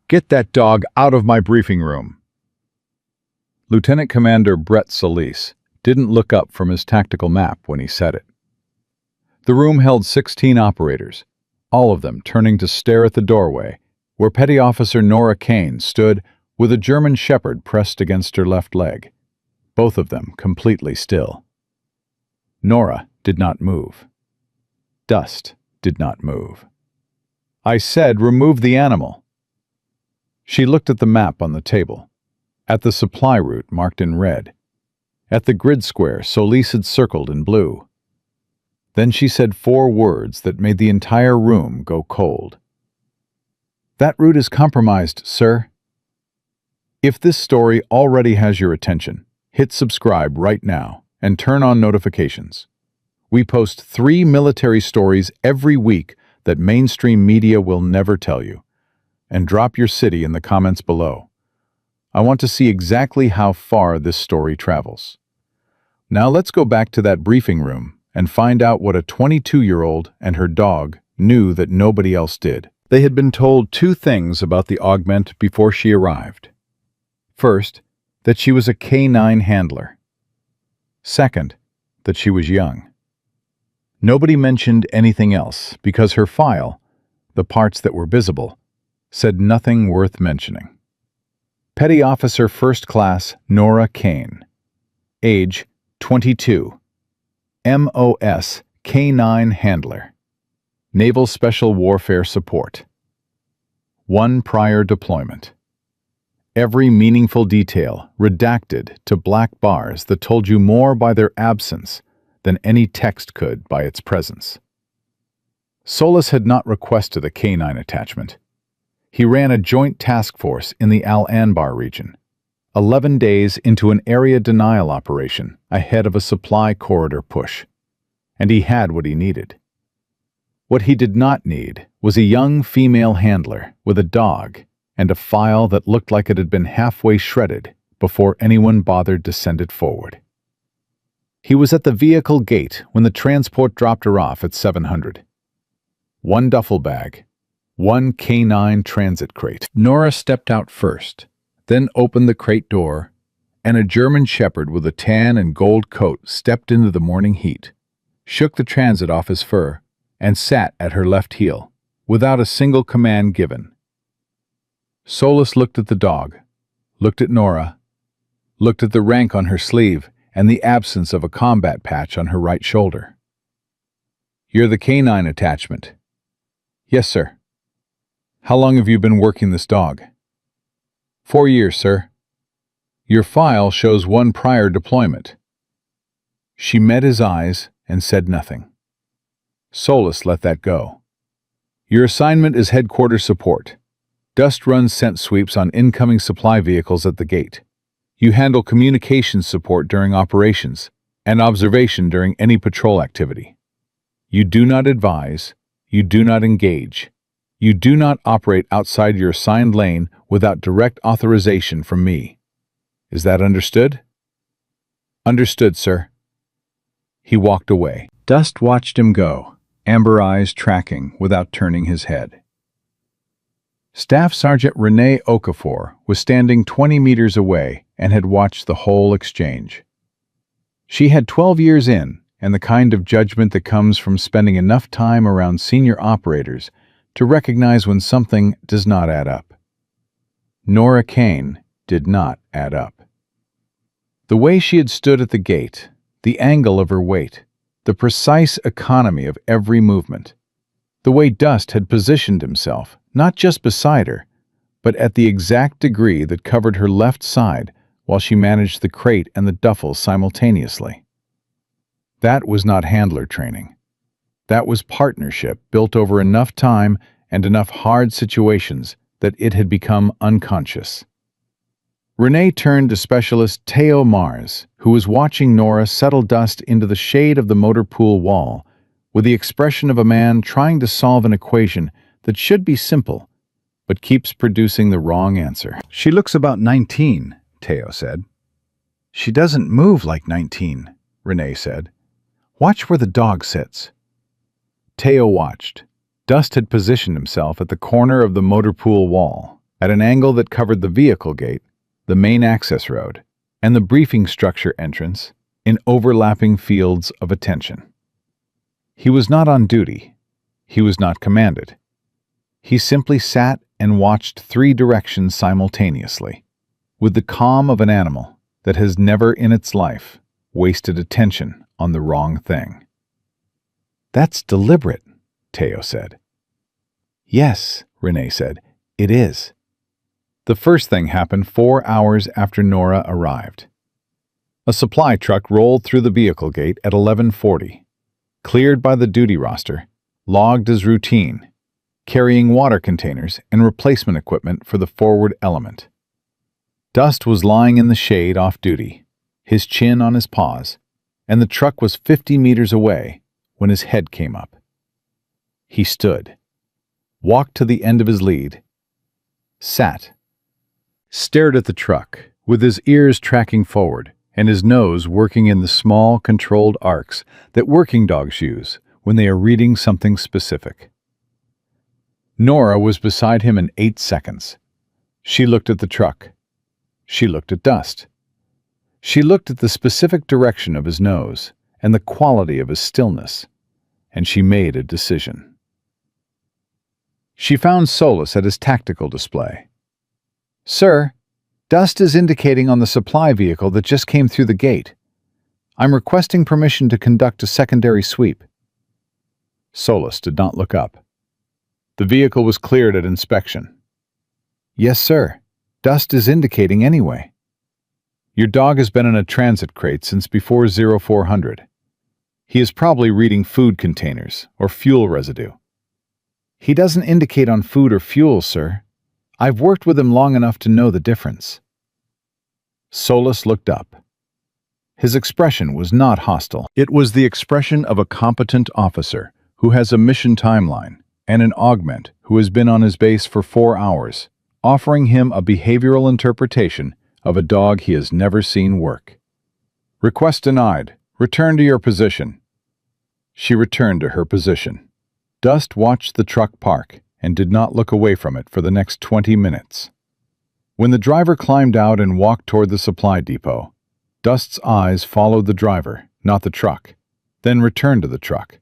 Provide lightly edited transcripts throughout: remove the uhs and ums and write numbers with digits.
Get that dog out of my briefing room. Lieutenant Commander Brett Solis didn't look up from his tactical map when he said it. The room held 16 operators, all of them turning to stare at the doorway, where Petty Officer Nora Kane stood with a German Shepherd pressed against her left leg, both of them completely still. Nora did not move. Dust did not move. I said, remove the animal. She looked at the map on the table, at the supply route marked in red, at the grid square Solis had circled in blue. Then she said 4 words that made the entire room go cold. That route is compromised, sir. If this story already has your attention, hit subscribe right now and turn on notifications. We post 3 military stories every week that mainstream media will never tell you. And drop your city in the comments below. I want to see exactly how far this story travels. Now let's go back to that briefing room and find out what a 22-year-old and her dog knew that nobody else did. They had been told 2 things about the augment before she arrived. First, that she was a K9 handler. Second, that she was young. Nobody mentioned anything else because her file, the parts that were visible, said nothing worth mentioning. Petty Officer First Class Nora Kane. Age 22. MOS K9 Handler. Naval Special Warfare Support. 1 prior deployment. Every meaningful detail redacted to black bars that told you more by their absence than any text could by its presence. Solis had not requested a K9 attachment. He ran a joint task force in the Al Anbar region, 11 days into an area denial operation ahead of a supply corridor push, and he had what he needed. What he did not need was a young female handler with a dog and a file that looked like it had been halfway shredded before anyone bothered to send it forward. He was at the vehicle gate when the transport dropped her off at 700. 1 duffel bag, 1 K9 transit crate. Nora stepped out first, then opened the crate door, and a German Shepherd with a tan and gold coat stepped into the morning heat, shook the transit off his fur, and sat at her left heel, without a single command given. Solis looked at the dog, looked at Nora, looked at the rank on her sleeve and the absence of a combat patch on her right shoulder. You're the K9 attachment. Yes, sir. How long have you been working this dog? 4 years, sir. Your file shows 1 prior deployment. She met his eyes and said nothing. Solis let that go. Your assignment is headquarters support. Dust run scent sweeps on incoming supply vehicles at the gate. You handle communications support during operations and observation during any patrol activity. You do not advise, you do not engage. You do not operate outside your assigned lane without direct authorization from me. Is that understood? Understood, sir. He walked away. Dust watched him go, amber eyes tracking without turning his head. Staff Sergeant Renee Okafor was standing 20 meters away and had watched the whole exchange. She had 12 years in, and the kind of judgment that comes from spending enough time around senior operators to recognize when something does not add up. Nora Kane did not add up. The way she had stood at the gate, the angle of her weight, the precise economy of every movement, the way Dust had positioned himself, not just beside her, but at the exact degree that covered her left side while she managed the crate and the duffel simultaneously. That was not handler training. That was partnership built over enough time and enough hard situations that it had become unconscious. Renee turned to Specialist Teo Mars, who was watching Nora settle Dust into the shade of the motor pool wall with the expression of a man trying to solve an equation that should be simple, but keeps producing the wrong answer. She looks about 19, Teo said. She doesn't move like 19, Renee said. Watch where the dog sits. Teo watched. Dust had positioned himself at the corner of the motor pool wall, at an angle that covered the vehicle gate, the main access road, and the briefing structure entrance in overlapping fields of attention. He was not on duty. He was not commanded. He simply sat and watched three directions simultaneously, with the calm of an animal that has never in its life wasted attention on the wrong thing. "That's deliberate," Teo said. "Yes," Renee said, "it is." The first thing happened 4 hours after Nora arrived. A supply truck rolled through the vehicle gate at 11:40, cleared by the duty roster, logged as routine, carrying water containers and replacement equipment for the forward element. Dust was lying in the shade off duty, his chin on his paws, and the truck was 50 meters away when his head came up. He stood, walked to the end of his lead, sat, stared at the truck, with his ears tracking forward and his nose working in the small, controlled arcs that working dogs use when they are reading something specific. Nora was beside him in 8 seconds. She looked at the truck. She looked at Dust. She looked at the specific direction of his nose and the quality of his stillness, and she made a decision. She found solace at his tactical display. "Sir, Dust is indicating on the supply vehicle that just came through the gate. I'm requesting permission to conduct a secondary sweep." Solus did not look up. The vehicle was cleared at inspection. "Yes, sir. Dust is indicating anyway." "Your dog has been in a transit crate since before 0400. He is probably reading food containers or fuel residue." "He doesn't indicate on food or fuel, sir. I've worked with him long enough to know the difference." Solus looked up. His expression was not hostile. It was the expression of a competent officer who has a mission timeline and an augment who has been on his base for 4 hours, offering him a behavioral interpretation of a dog he has never seen work. "Request denied. Return to your position." She returned to her position. Dust watched the truck park and did not look away from it for the next 20 minutes. When the driver climbed out and walked toward the supply depot, Dust's eyes followed the driver, not the truck, then returned to the truck,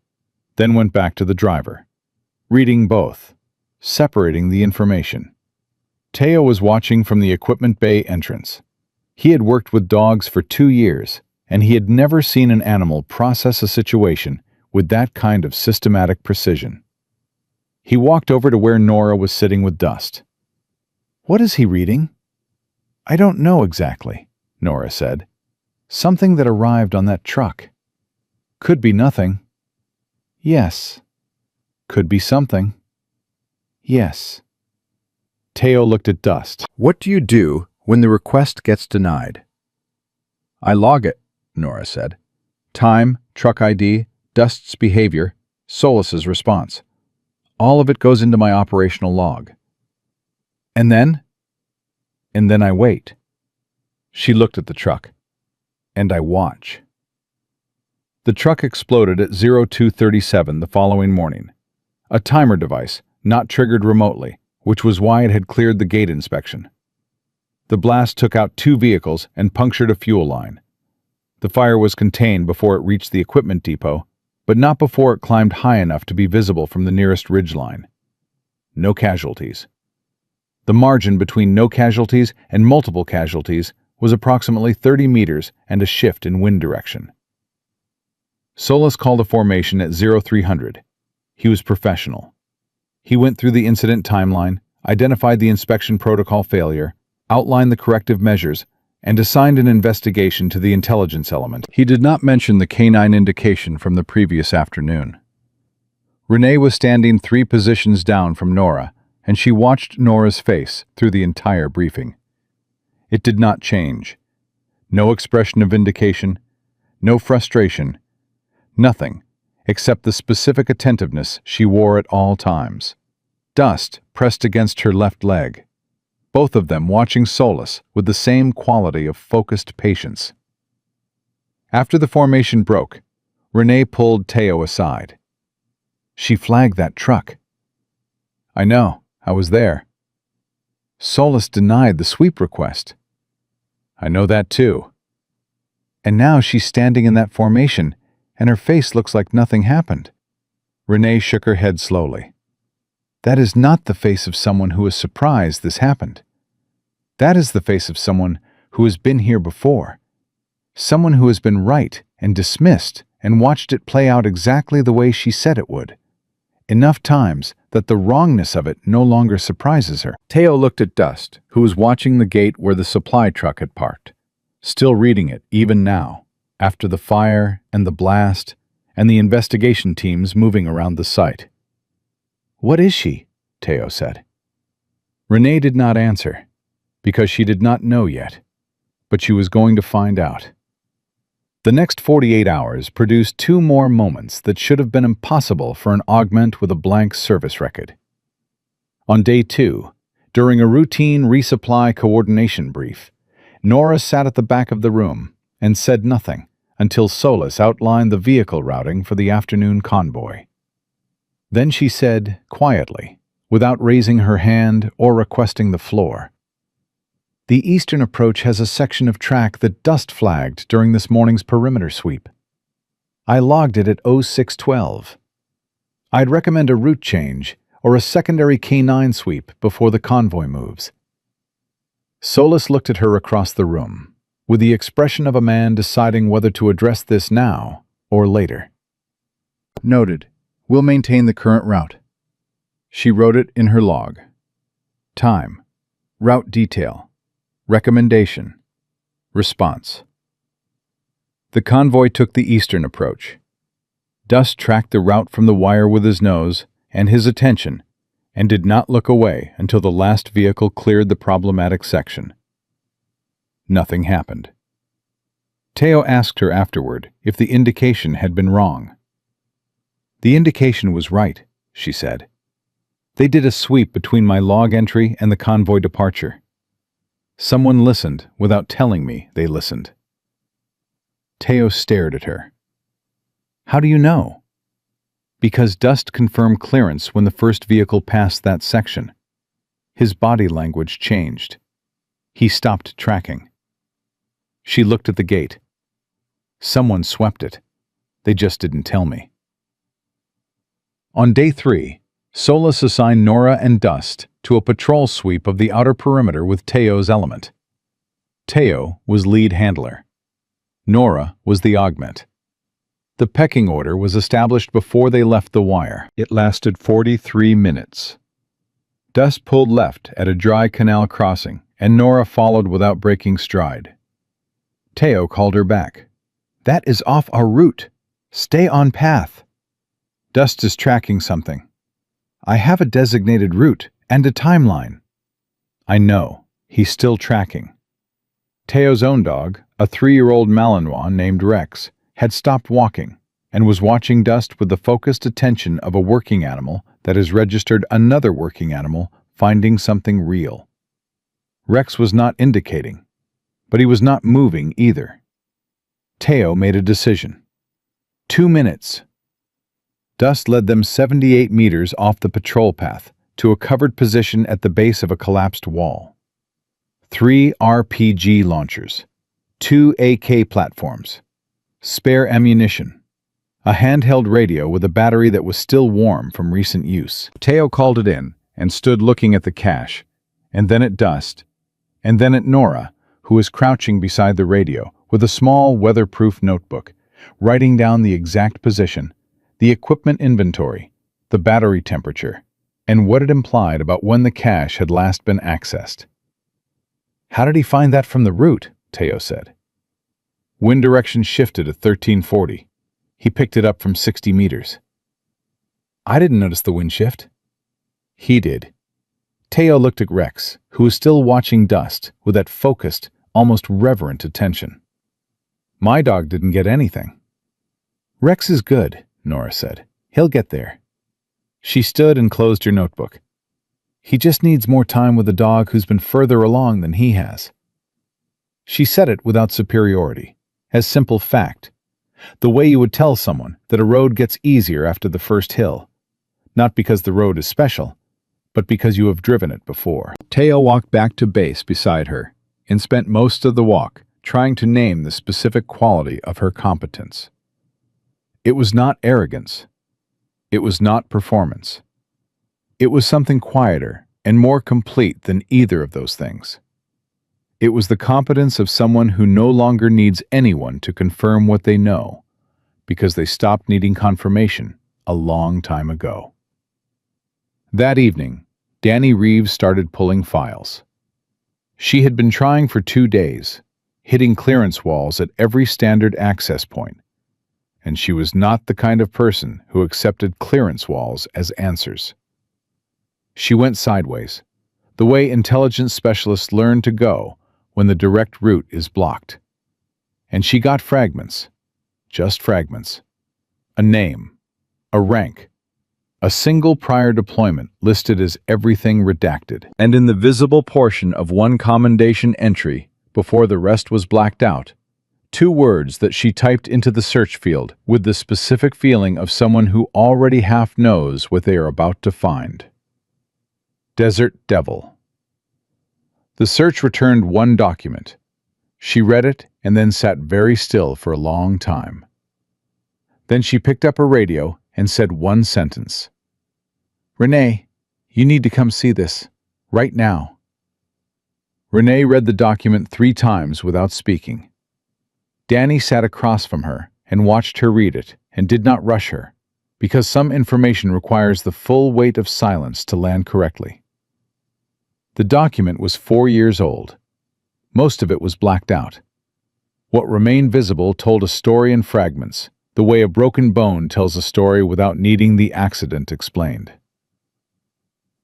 then went back to the driver, reading both, separating the information. Teo was watching from the equipment bay entrance. He had worked with dogs for 2 years, and he had never seen an animal process a situation with that kind of systematic precision. He walked over to where Nora was sitting with Dust. "What is he reading?" "I don't know exactly," Nora said. "Something that arrived on that truck. Could be nothing." "Yes." "Could be something." "Yes." Teo looked at Dust. "What do you do when the request gets denied?" "I log it," Nora said. "Time, truck ID, Dust's behavior, Solus's response. All of it goes into my operational log." "And then?" "And then I wait." She looked at the truck. "And I watch." The truck exploded at 02:37 the following morning. A timer device, not triggered remotely, which was why it had cleared the gate inspection. The blast took out 2 vehicles and punctured a fuel line. The fire was contained before it reached the equipment depot, but not before it climbed high enough to be visible from the nearest ridgeline. No casualties. The margin between no casualties and multiple casualties was approximately 30 meters and a shift in wind direction. Solus called a formation at 0300. He was professional. He went through the incident timeline, identified the inspection protocol failure, outlined the corrective measures, and assigned an investigation to the intelligence element. He did not mention the canine indication from the previous afternoon. Renee was standing 3 positions down from Nora, and she watched Nora's face through the entire briefing. It did not change. No expression of vindication, no frustration, nothing except the specific attentiveness she wore at all times. Dust pressed against her left leg, both of them watching Solus with the same quality of focused patience. After the formation broke, Renee pulled Teo aside. "She flagged that truck." "I know. I was there." Solus denied the sweep request. I know that too. And now she's standing in that formation, and her face looks like nothing happened. Renee shook her head slowly. That is not the face of someone who is surprised this happened. That is the face of someone who has been here before. Someone who has been right and dismissed and watched it play out exactly the way she said it would. Enough times that the wrongness of it no longer surprises her. Teo looked at Dust, who was watching the gate where the supply truck had parked, still reading it even now, after the fire and the blast and the investigation teams moving around the site. What is she? Teo said. Renee did not answer, because she did not know yet, but she was going to find out. The next 48 hours produced 2 more moments that should have been impossible for an augment with a blank service record. On day 2, during a routine resupply coordination brief, Nora sat at the back of the room and said nothing until Solus outlined the vehicle routing for the afternoon convoy. Then she said, quietly, without raising her hand or requesting the floor, "The eastern approach has a section of track that Dust flagged during this morning's perimeter sweep. I logged it at 0612. I'd recommend a route change or a secondary K9 sweep before the convoy moves." Solus looked at her across the room, with the expression of a man deciding whether to address this now or later. Noted. We'll maintain the current route. She wrote it in her log. Time. Route detail. Recommendation. Response. The convoy took the eastern approach. Dust tracked the route from the wire with his nose and his attention and did not look away until the last vehicle cleared the problematic section. Nothing happened. Teo asked her afterward if the indication had been wrong. The indication was right, she said. They did a sweep between my log entry and the convoy departure. Someone listened without telling me they listened. Teo stared at her. How do you know? Because Dust confirmed clearance when the first vehicle passed that section. His body language changed. He stopped tracking. She looked at the gate. Someone swept it. They just didn't tell me. On day 3, Solus assigned Nora and Dust to a patrol sweep of the outer perimeter with Teo's element. Teo was lead handler. Nora was the augment. The pecking order was established before they left the wire. It lasted 43 minutes. Dust pulled left at a dry canal crossing, and Nora followed without breaking stride. Teo called her back. That is off our route. Stay on path. Dust is tracking something. I have a designated route and a timeline. I know. He's still tracking. Teo's own dog, a 3-year-old Malinois named Rex, had stopped walking and was watching Dust with the focused attention of a working animal that has registered another working animal finding something real. Rex was not indicating, but he was not moving either. Teo made a decision. 2 minutes. Dust led them 78 meters off the patrol path to a covered position at the base of a collapsed wall. 3 RPG launchers, 2 AK platforms, spare ammunition, a handheld radio with a battery that was still warm from recent use. Teo called it in and stood looking at the cache, and then at Dust, and then at Nora, who was crouching beside the radio with a small weatherproof notebook, writing down the exact position, the equipment inventory, the battery temperature, and what it implied about when the cache had last been accessed. How did he find that from the route? Teo said. Wind direction shifted at 1340. He picked it up from 60 meters. I didn't notice the wind shift. He did. Teo looked at Rex, who was still watching Dust with that focused, almost reverent attention. My dog didn't get anything. Rex is good, Nora said. He'll get there. She stood and closed her notebook. He just needs more time with a dog who's been further along than he has. She said it without superiority, as simple fact, the way you would tell someone that a road gets easier after the first hill, not because the road is special, but because you have driven it before. Teo walked back to base beside her and spent most of the walk trying to name the specific quality of her competence. It was not arrogance. It was not performance. It was something quieter and more complete than either of those things. It was the competence of someone who no longer needs anyone to confirm what they know, because they stopped needing confirmation a long time ago. That evening, Danny Reeves started pulling files. She had been trying for 2 days, hitting clearance walls at every standard access point, and she was not the kind of person who accepted clearance walls as answers. She went sideways, the way intelligence specialists learn to go when the direct route is blocked. And she got fragments, just fragments. A name, a rank, a single prior deployment listed as everything redacted. And in the visible portion of one commendation entry, before the rest was blacked out, 2 words that she typed into the search field with the specific feeling of someone who already half knows what they are about to find. Desert Devil. The search returned 1 document. She read it and then sat very still for a long time. Then she picked up her radio and said 1 sentence. "Renee, you need to come see this, right now." Renee read the document 3 times without speaking. Danny sat across from her and watched her read it and did not rush her, because some information requires the full weight of silence to land correctly. The document was 4 years old. Most of it was blacked out. What remained visible told a story in fragments, the way a broken bone tells a story without needing the accident explained.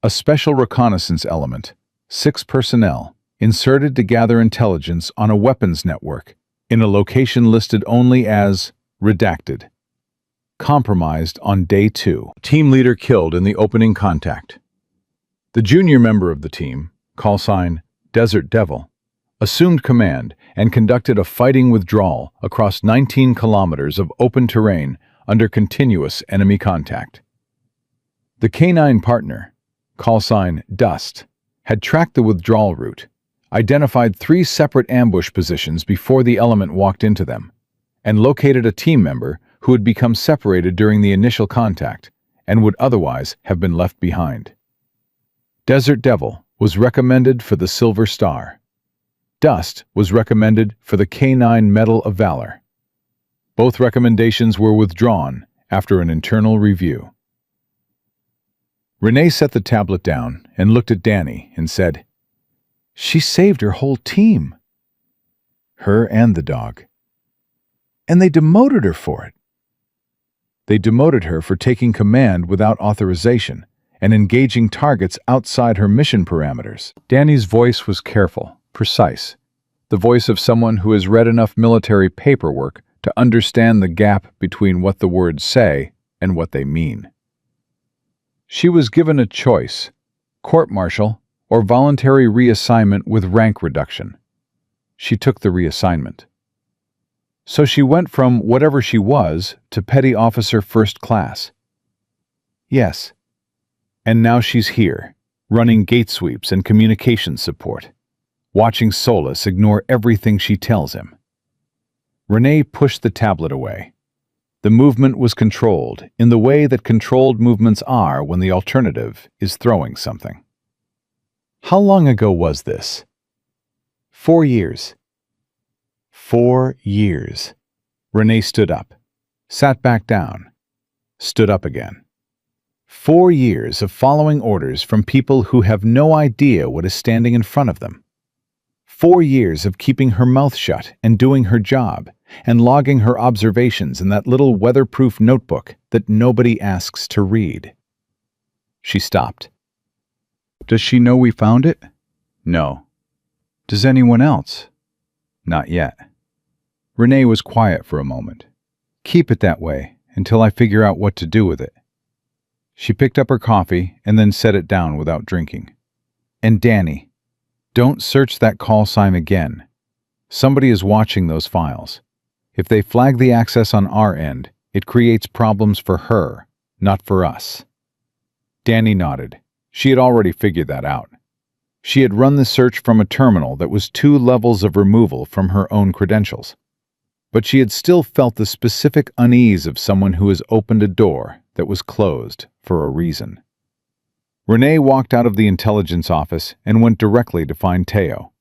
A special reconnaissance element, 6 personnel, inserted to gather intelligence on a weapons network in a location listed only as redacted. Compromised on day 2. Team leader killed in the opening contact. The junior member of the team, call sign Desert Devil, assumed command and conducted a fighting withdrawal across 19 kilometers of open terrain under continuous enemy contact. The K9 partner, call sign Dust, had tracked the withdrawal route, identified 3 separate ambush positions before the element walked into them, and located a team member who had become separated during the initial contact and would otherwise have been left behind. Desert Devil was recommended for the Silver Star. Dust was recommended for the K9 Medal of Valor. Both recommendations were withdrawn after an internal review. Renee set the tablet down and looked at Danny and said, "She saved her whole team." Her and the dog. And they demoted her for it. They demoted her for taking command without authorization and engaging targets outside her mission parameters. Danny's voice was careful, precise, the voice of someone who has read enough military paperwork to understand the gap between what the words say and what they mean. She was given a choice: court-martial or voluntary reassignment with rank reduction. She took the reassignment. So she went from whatever she was to Petty Officer First Class. Yes. And now she's here, running gate sweeps and communication support, watching Solus ignore everything she tells him. Renee pushed the tablet away. The movement was controlled in the way that controlled movements are when the alternative is throwing something. How long ago was this? 4 years. 4 years. Renee stood up, sat back down, stood up again. 4 years of following orders from people who have no idea what is standing in front of them. 4 years of keeping her mouth shut and doing her job, and logging her observations in that little weatherproof notebook that nobody asks to read. She stopped. Does she know we found it? No. Does anyone else? Not yet. Renee was quiet for a moment. Keep it that way until I figure out what to do with it. She picked up her coffee and then set it down without drinking. And Danny, don't search that call sign again. Somebody is watching those files. If they flag the access on our end, it creates problems for her, not for us. Danny nodded. She had already figured that out. She had run the search from a terminal that was 2 levels of removal from her own credentials. But she had still felt the specific unease of someone who has opened a door that was closed for a reason. Renee walked out of the intelligence office and went directly to find Teo.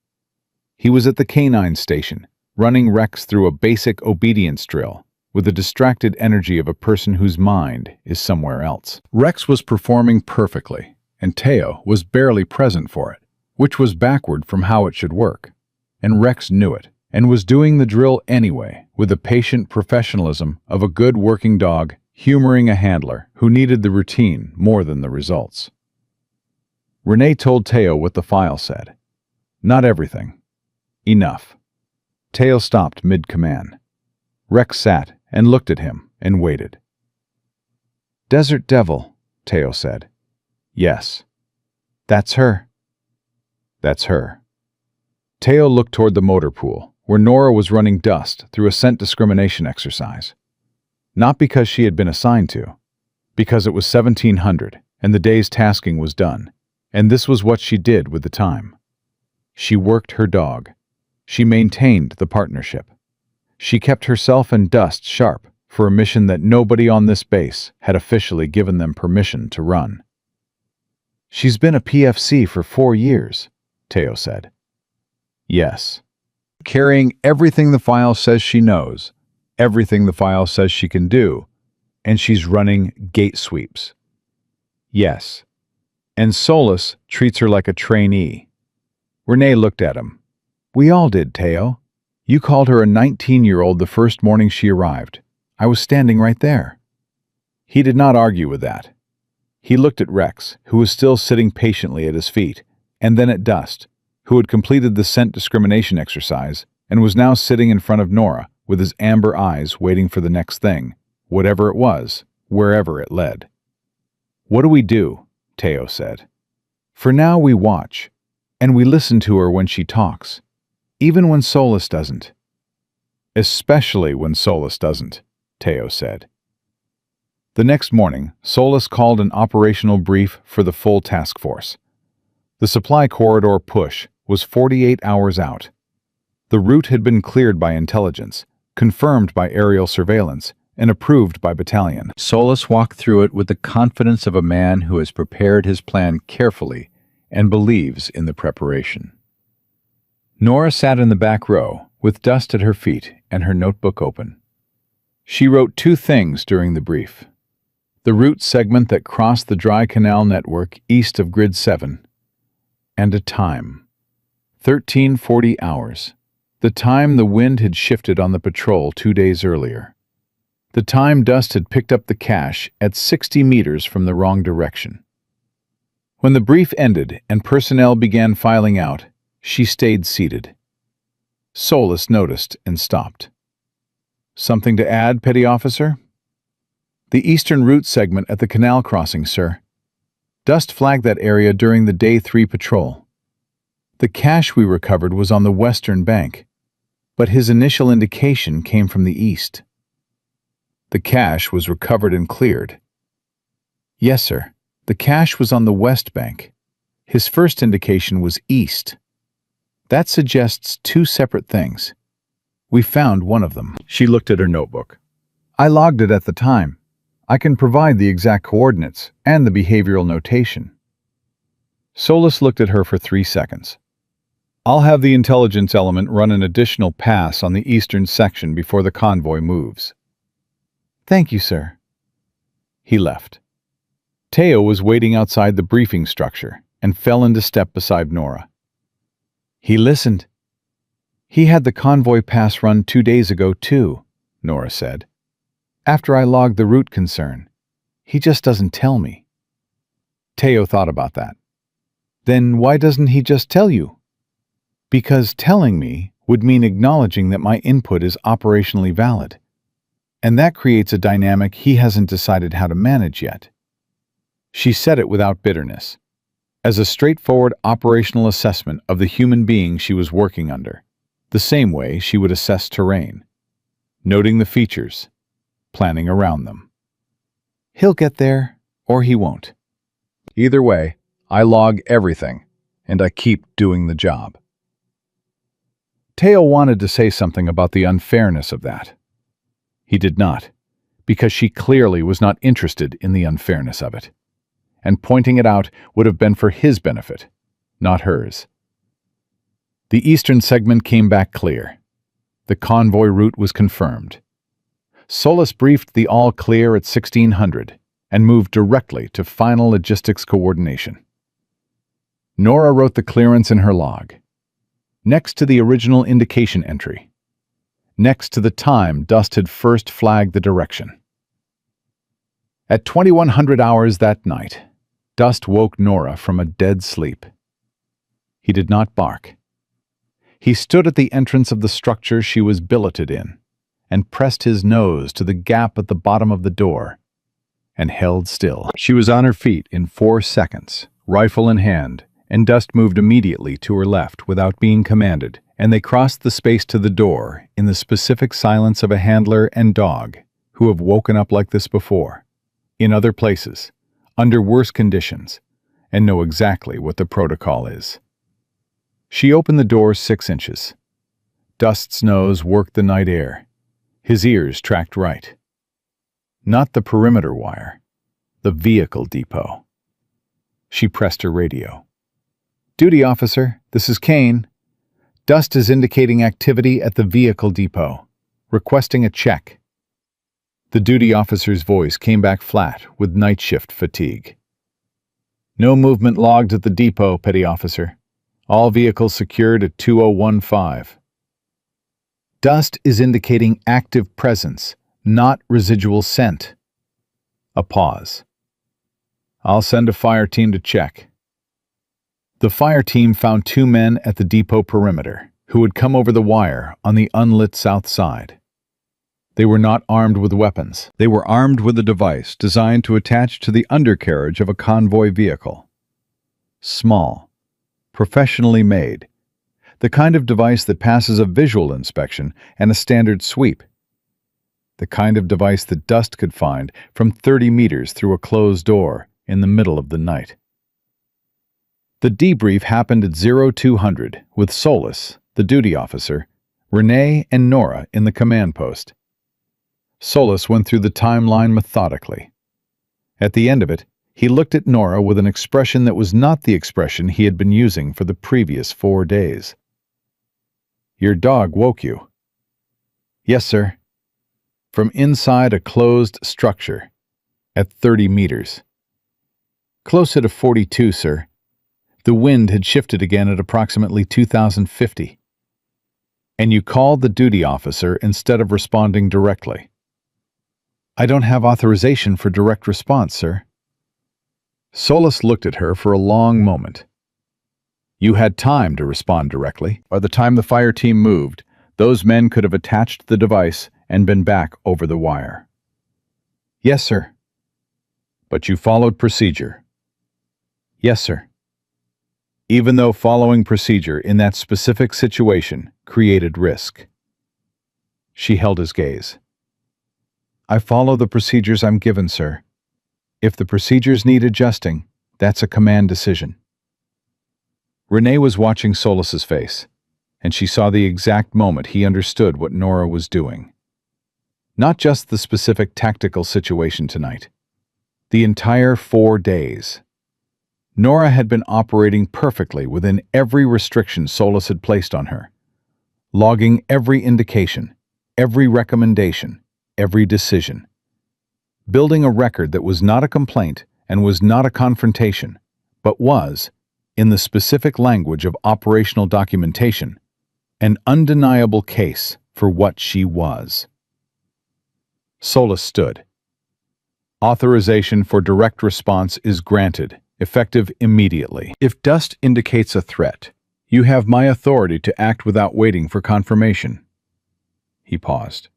He was at the canine station, running Rex through a basic obedience drill, with the distracted energy of a person whose mind is somewhere else. Rex was performing perfectly, and Teo was barely present for it, which was backward from how it should work. And Rex knew it, and was doing the drill anyway, with the patient professionalism of a good working dog humoring a handler who needed the routine more than the results. Renee told Teo what the file said. Not everything. Enough. Teo stopped mid-command. Rex sat and looked at him and waited. "Desert Devil," Teo said. "Yes." "That's her." "That's her." Teo looked toward the motor pool, where Nora was running dust through a scent discrimination exercise. Not because she had been assigned to, because it was 1700 and the day's tasking was done, and this was what she did with the time. She worked her dog. She maintained the partnership. She kept herself and Dust sharp for a mission that nobody on this base had officially given them permission to run. "She's been a PFC for 4 years, Teo said. "Yes. Carrying everything the file says she knows, everything the file says she can do, and she's running gate sweeps." "Yes. And Solus treats her like a trainee." Renee looked at him. "We all did, Teo. You called her a 19-year-old the first morning she arrived. I was standing right there." He did not argue with that. He looked at Rex, who was still sitting patiently at his feet, and then at Dust, who had completed the scent discrimination exercise and was now sitting in front of Nora with his amber eyes waiting for the next thing, whatever it was, wherever it led. "What do we do?" Teo said. "For now we watch, and we listen to her when she talks, even when Solus doesn't." "Especially when Solus doesn't," Teo said. The next morning, Solus called an operational brief for the full task force. The supply corridor push was 48 hours out. The route had been cleared by intelligence, confirmed by aerial surveillance, and approved by battalion. Solus walked through it with the confidence of a man who has prepared his plan carefully and believes in the preparation. Nora sat in the back row, with Dust at her feet and her notebook open. She wrote 2 things during the brief. The route segment that crossed the dry canal network east of Grid 7, and a time. 1340 hours. The time the wind had shifted on the patrol 2 days earlier. The time Dust had picked up the cache at 60 meters from the wrong direction. When the brief ended and personnel began filing out, she stayed seated. Solus noticed and stopped. "Something to add, Petty Officer?" "The eastern route segment at the canal crossing, sir. Dust flagged that area during the Day 3 patrol. The cache we recovered was on the western bank, but his initial indication came from the east." "The cache was recovered and cleared?" "Yes, sir. The cache was on the west bank. His first indication was east. That suggests 2 separate things. We found one of them." She looked at her notebook. "I logged it at the time. I can provide the exact coordinates and the behavioral notation." Solus looked at her for 3 seconds. "I'll have the intelligence element run an additional pass on the eastern section before the convoy moves." "Thank you, sir." He left. Teo was waiting outside the briefing structure and fell into step beside Nora. "He listened. He had the convoy pass run 2 days ago, too," Nora said. "After I logged the route concern. He just doesn't tell me." Teo thought about that. "Then why doesn't he just tell you?" "Because telling me would mean acknowledging that my input is operationally valid. And that creates a dynamic he hasn't decided how to manage yet." She said it without bitterness, as a straightforward operational assessment of the human being she was working under, the same way she would assess terrain, noting the features, planning around them. "He'll get there, or he won't. Either way, I log everything, and I keep doing the job. Teo wanted to say something about the unfairness of that. He did not, because she clearly was not interested in the unfairness of it, and pointing it out would have been for his benefit, not hers. The eastern segment came back clear. The convoy route was confirmed. Solis briefed the all-clear at 1600 and moved directly to final logistics coordination. Nora wrote the clearance in her log, next to the original indication entry, next to the time Dust had first flagged the direction. At 2100 hours that night, Dust woke Nora from a dead sleep. He did not bark. He stood at the entrance of the structure she was billeted in and pressed his nose to the gap at the bottom of the door and held still. She was on her feet in 4 seconds, rifle in hand, and Dust moved immediately to her left without being commanded, and they crossed the space to the door in the specific silence of a handler and dog who have woken up like this before, in other places, under worse conditions, and know exactly what the protocol is. She opened the door 6 inches. Dust's nose worked the night air. His ears tracked right. Not the perimeter wire, the vehicle depot. She pressed her radio. "Duty officer, this is Kane. Dust is indicating activity at the vehicle depot, requesting a check." The duty officer's voice came back flat with night shift fatigue. "No movement logged at the depot, petty officer. All vehicles secured at 2015. Dust is indicating active presence, not residual scent." A pause. "I'll send a fire team to check." The fire team found 2 men at the depot perimeter who had come over the wire on the unlit south side. They were not armed with weapons. They were armed with a device designed to attach to the undercarriage of a convoy vehicle. Small, professionally made, the kind of device that passes a visual inspection and a standard sweep. The kind of device that Dust could find from 30 meters through a closed door in the middle of the night. The debrief happened at 0200 with Solis, the duty officer, Renee, and Nora in the command post. Solis went through the timeline methodically. At the end of it, he looked at Nora with an expression that was not the expression he had been using for the previous 4 days. "Your dog woke you." "Yes, sir." "From inside a closed structure, at 30 meters. "Closer to 42, sir. The wind had shifted again at approximately 2050. "And you called the duty officer instead of responding directly." "I don't have authorization for direct response, sir." Solis looked at her for a long moment. "You had time to respond directly. By the time the fire team moved, those men could have attached the device and been back over the wire." "Yes, sir." "But you followed procedure." "Yes, sir." "Even though following procedure in that specific situation created risk." She held his gaze. "I follow the procedures I'm given, sir. If the procedures need adjusting, that's a command decision." Renee was watching Solis's face, and she saw the exact moment he understood what Nora was doing. Not just the specific tactical situation tonight. The entire 4 days. Nora had been operating perfectly within every restriction Solis had placed on her, logging every indication, every recommendation, every decision, building a record that was not a complaint and was not a confrontation, but was, in the specific language of operational documentation, an undeniable case for what she was. Solis stood. "Authorization for direct response is granted, effective immediately. If Dust indicates a threat, you have my authority to act without waiting for confirmation." He paused.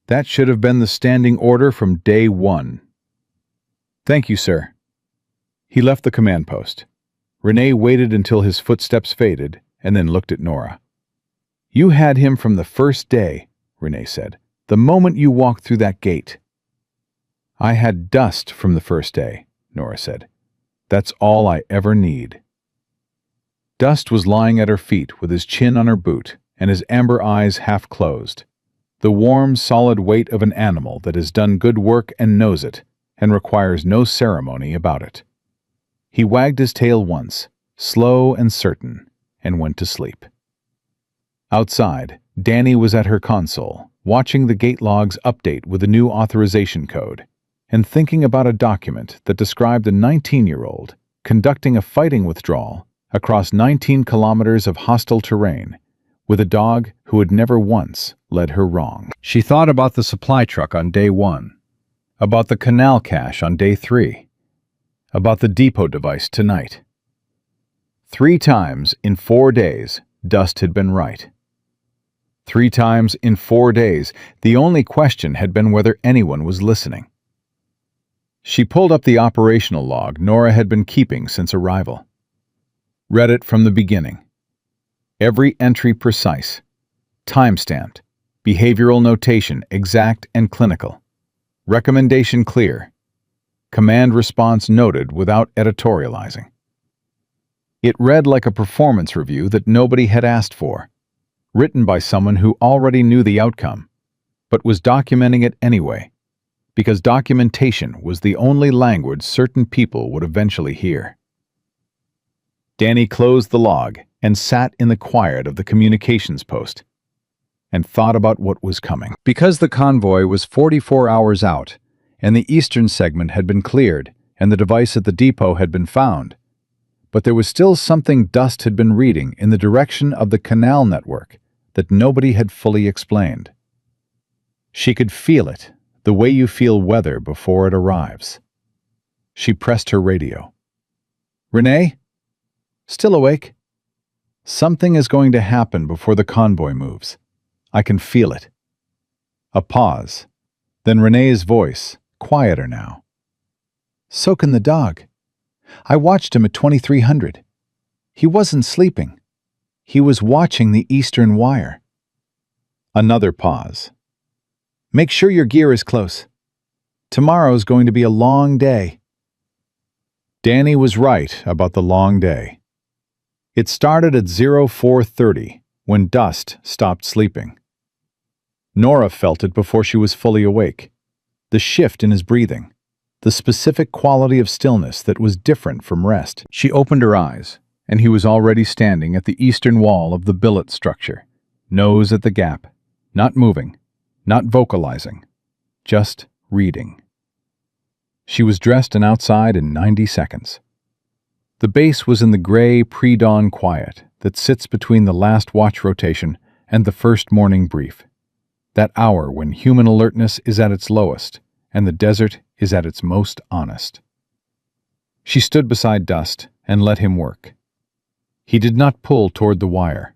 "That should have been the standing order from day 1. "Thank you, sir." He left the command post. Renee waited until his footsteps faded and then looked at Nora. "You had him from the first day," Renee said, "the moment you walked through that gate." "I had Dust from the first day," Nora said. That's all I ever need." Dust was lying at her feet with his chin on her boot and his amber eyes half closed. The warm, solid weight of an animal that has done good work and knows it, and requires no ceremony about it. He wagged his tail once, slow and certain, and went to sleep. Outside, Danny was at her console, watching the gate logs update with a new authorization code, and thinking about a document that described a 19-year-old conducting a fighting withdrawal across 19 kilometers of hostile terrain with a dog who had never once led her wrong. She thought about the supply truck on day 1, about the canal cache on day 3, about the depot device tonight. 3 times in 4 days, Dust had been right. 3 times in 4 days, the only question had been whether anyone was listening. She pulled up the operational log Nora had been keeping since arrival. Read it from the beginning. Every entry precise, time-stamped, behavioral notation exact and clinical, recommendation clear, command response noted without editorializing. It read like a performance review that nobody had asked for, written by someone who already knew the outcome, but was documenting it anyway, because documentation was the only language certain people would eventually hear. Danny closed the log and sat in the quiet of the communications post and thought about what was coming. Because the convoy was 44 hours out and the eastern segment had been cleared and the device at the depot had been found, but there was still something Dust had been reading in the direction of the canal network that nobody had fully explained. She could feel it, the way you feel weather before it arrives. She pressed her radio. "Renee? Still awake? Something is going to happen before the convoy moves. I can feel it." A pause. Then Renee's voice, quieter now. "So can the dog. I watched him at 2300. He wasn't sleeping. He was watching the eastern wire." Another pause. "Make sure your gear is close. Tomorrow's going to be a long day." Danny was right about the long day. It started at 0430 when Dust stopped sleeping. Nora felt it before she was fully awake. The shift in his breathing. The specific quality of stillness that was different from rest. She opened her eyes, and he was already standing at the eastern wall of the billet structure, nose at the gap, not moving, not vocalizing, just reading. She was dressed and outside in 90 seconds. The base was in the gray pre-dawn quiet that sits between the last watch rotation and the first morning brief. That hour when human alertness is at its lowest and the desert is at its most honest. She stood beside Dust and let him work. He did not pull toward the wire.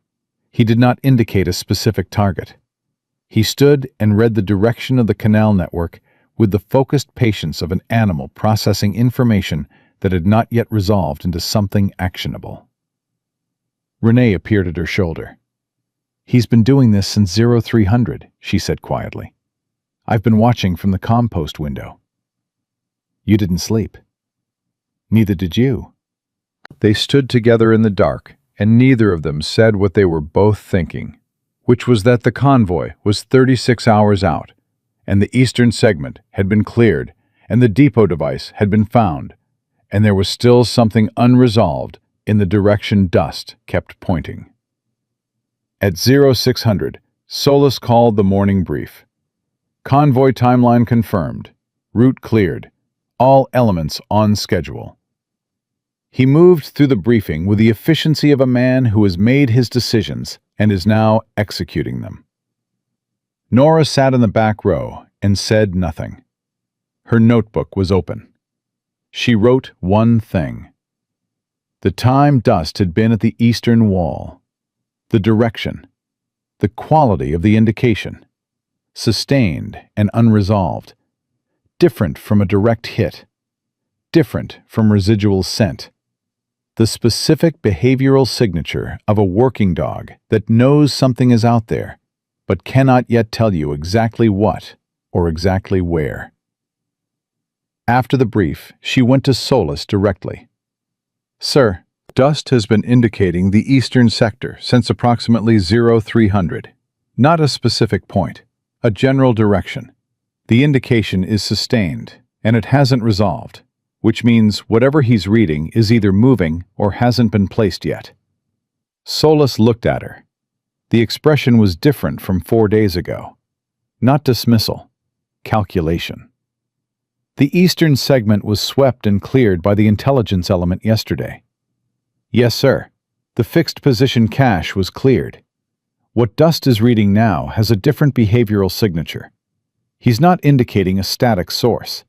He did not indicate a specific target. He stood and read the direction of the canal network with the focused patience of an animal processing information that had not yet resolved into something actionable. Renee appeared at her shoulder. "He's been doing this since 0300, she said quietly. "I've been watching from the compost window." "You didn't sleep." "Neither did you." They stood together in the dark, and neither of them said what they were both thinking, which was that the convoy was 36 hours out, and the eastern segment had been cleared, and the depot device had been found, and there was still something unresolved in the direction Dust kept pointing. At 0600, Solus called the morning brief. Convoy timeline confirmed. Route cleared. All elements on schedule. He moved through the briefing with the efficiency of a man who has made his decisions and is now executing them. Nora sat in the back row and said nothing. Her notebook was open. She wrote one thing. The time Dust had been at the eastern wall. The direction. The quality of the indication. Sustained and unresolved. Different from a direct hit. Different from residual scent. The specific behavioral signature of a working dog that knows something is out there, but cannot yet tell you exactly what or exactly where. After the brief, she went to Solus directly. Sir, dust has been indicating the eastern sector since approximately 0300. Not a specific point, a general direction. The indication is sustained, and it hasn't resolved, which means whatever he's reading is either moving or hasn't been placed yet. Solus looked at her. The expression was different from 4 days ago. Not dismissal, calculation. The eastern segment was swept and cleared by the intelligence element yesterday. Yes, sir. The fixed position cache was cleared. What Dust is reading now has a different behavioral signature. He's not indicating a static source.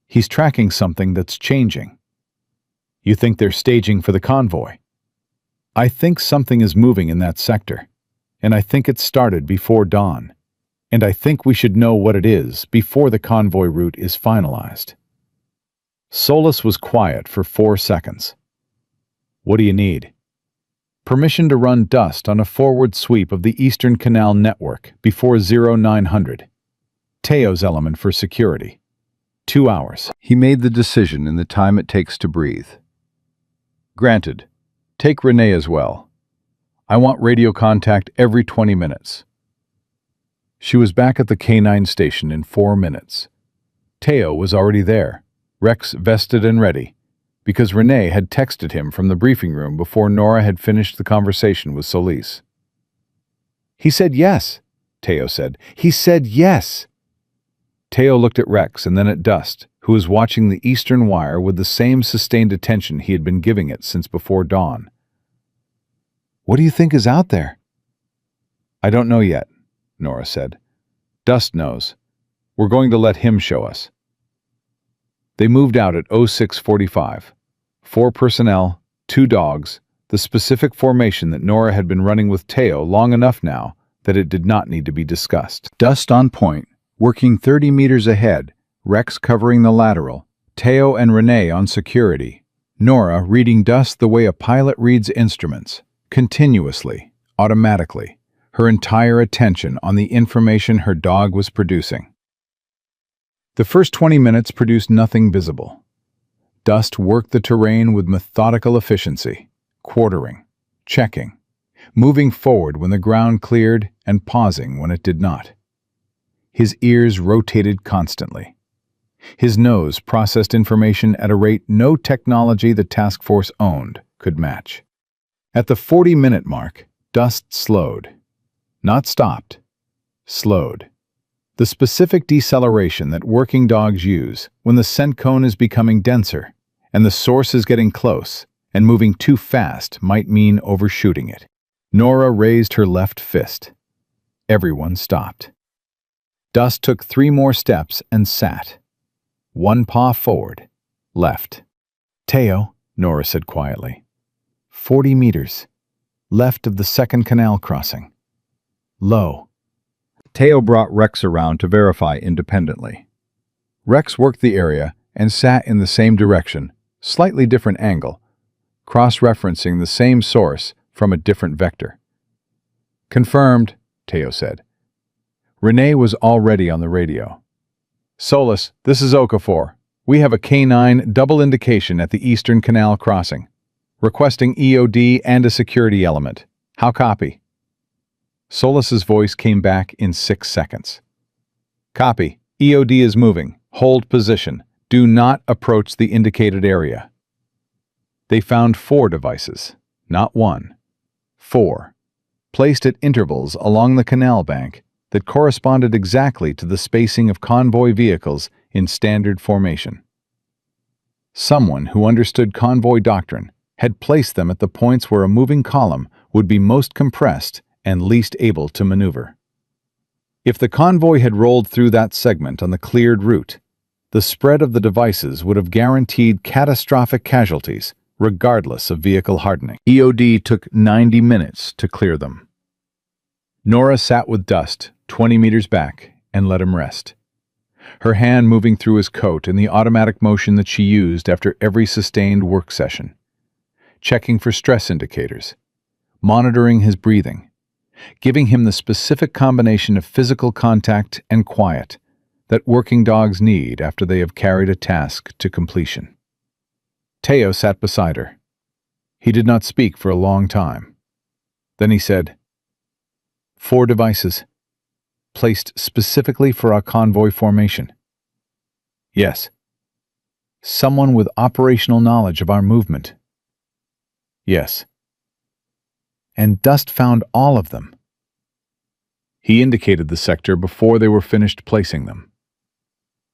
He's tracking something that's changing. You think they're staging for the convoy? I think something is moving in that sector, and I think it started before dawn. And I think we should know what it is before the convoy route is finalized. Solus was quiet for 4 seconds. What do you need? Permission to run Dust on a forward sweep of the Eastern Canal network before 0900. Teo's element for security. 2 hours. He made the decision in the time it takes to breathe. Granted. Take Renee as well. I want radio contact every 20 minutes. She was back at the K9 station in 4 minutes. Teo was already there, Rex vested and ready, because Renee had texted him from the briefing room before Nora had finished the conversation with Solis. He said yes, Teo said. He said yes. Teo looked at Rex and then at Dust, who was watching the eastern wire with the same sustained attention he had been giving it since before dawn. What do you think is out there? I don't know yet, Nora said. Dust knows. We're going to let him show us. They moved out at 0645. 4 personnel, 2 dogs, the specific formation that Nora had been running with Teo long enough now that it did not need to be discussed. Dust on point, working 30 meters ahead, Rex covering the lateral, Teo and Renee on security, Nora reading Dust the way a pilot reads instruments, continuously, automatically, her entire attention on the information her dog was producing. The first 20 minutes produced nothing visible. Dust worked the terrain with methodical efficiency, quartering, checking, moving forward when the ground cleared and pausing when it did not. His ears rotated constantly. His nose processed information at a rate no technology the task force owned could match. At the 40-minute mark, Dust slowed. Not stopped. Slowed. The specific deceleration that working dogs use when the scent cone is becoming denser and the source is getting close and moving too fast might mean overshooting it. Nora raised her left fist. Everyone stopped. Dust took 3 more steps and sat. 1 paw forward, left. Teo, Nora said quietly. 40 meters, left of the second canal crossing. Low. Teo brought Rex around to verify independently. Rex worked the area and sat in the same direction, slightly different angle, cross-referencing the same source from a different vector. Confirmed, Teo said. Renee was already on the radio. Solus, this is Okafor. We have a K9 double indication at the Eastern Canal crossing. Requesting EOD and a security element. How copy? Solus's voice came back in 6 seconds. Copy. EOD is moving. Hold position. Do not approach the indicated area. They found 4 devices, not 1. 4. Placed at intervals along the canal bank that corresponded exactly to the spacing of convoy vehicles in standard formation. Someone who understood convoy doctrine had placed them at the points where a moving column would be most compressed and least able to maneuver. If the convoy had rolled through that segment on the cleared route, the spread of the devices would have guaranteed catastrophic casualties, regardless of vehicle hardening. EOD took 90 minutes to clear them. Nora sat with Dust 20 meters back and let him rest. Her hand moving through his coat in the automatic motion that she used after every sustained work session, checking for stress indicators, monitoring his breathing, giving him the specific combination of physical contact and quiet that working dogs need after they have carried a task to completion. Teo sat beside her. He did not speak for a long time. Then he said, 4 devices, placed specifically for our convoy formation. Yes. Someone with operational knowledge of our movement. Yes. And Dust found all of them. He indicated the sector before they were finished placing them.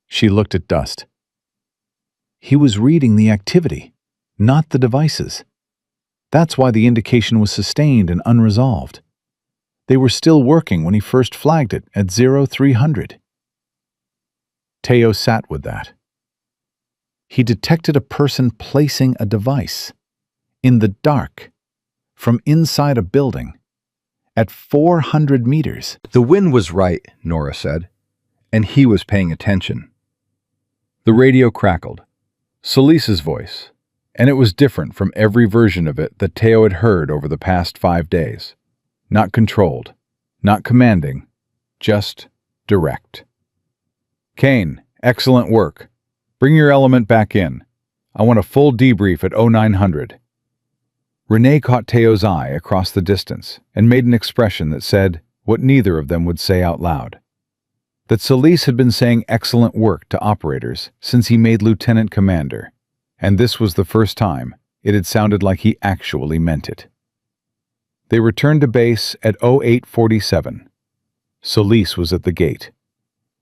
She looked at Dust. He was reading the activity, not the devices. That's why the indication was sustained and unresolved. They were still working when he first flagged it at 0300. Teo sat with that. He detected a person placing a device in the dark from inside a building at 400 meters. The wind was right, Nora said, and he was paying attention. The radio crackled. Solis's voice, and it was different from every version of it that Teo had heard over the past 5 days. Not controlled, not commanding, just direct. Kane, excellent work. Bring your element back in. I want a full debrief at 0900. Renee caught Teo's eye across the distance and made an expression that said what neither of them would say out loud. That Solis had been saying excellent work to operators since he made lieutenant commander, and this was the first time it had sounded like he actually meant it. They returned to base at 0847. Solis was at the gate.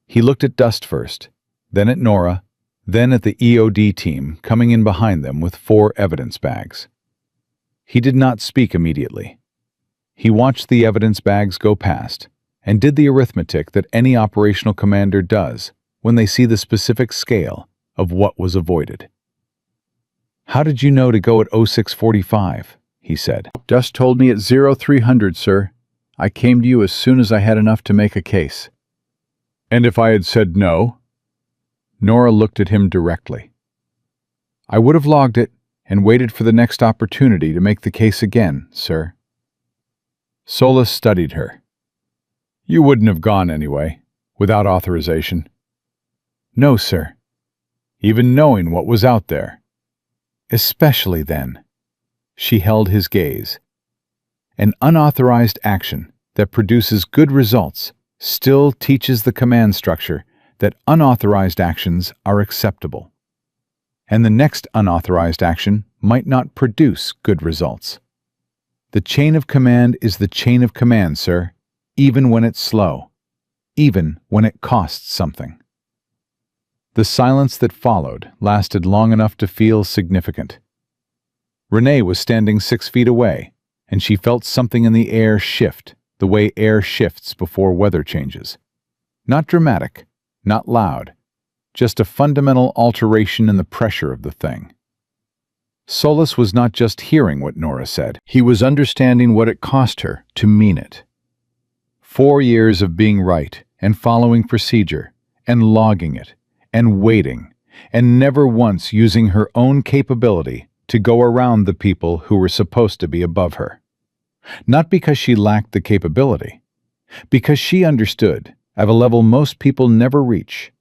He looked at Dust first, then at Nora, then at the EOD team coming in behind them with 4 evidence bags. He did not speak immediately. He watched the evidence bags go past and did the arithmetic that any operational commander does when they see the specific scale of what was avoided. How did you know to go at 0645? He said. Dust told me at 0300, sir. I came to you as soon as I had enough to make a case. And if I had said no? Nora looked at him directly. I would have logged it and waited for the next opportunity to make the case again, sir. Solis studied her. You wouldn't have gone anyway, without authorization. No, sir. Even knowing what was out there. Especially then. She held his gaze. An unauthorized action that produces good results still teaches the command structure that unauthorized actions are acceptable. And the next unauthorized action might not produce good results. The chain of command is the chain of command, sir, even when it's slow, even when it costs something. The silence that followed lasted long enough to feel significant. Renee was standing 6 feet away, and she felt something in the air shift the way air shifts before weather changes. Not dramatic, not loud, just a fundamental alteration in the pressure of the thing. Solis was not just hearing what Nora said, he was understanding what it cost her to mean it. 4 years of being right and following procedure and logging it and waiting and never once using her own capability to go around the people who were supposed to be above her. Not because she lacked the capability, because she understood, at a level most people never reach,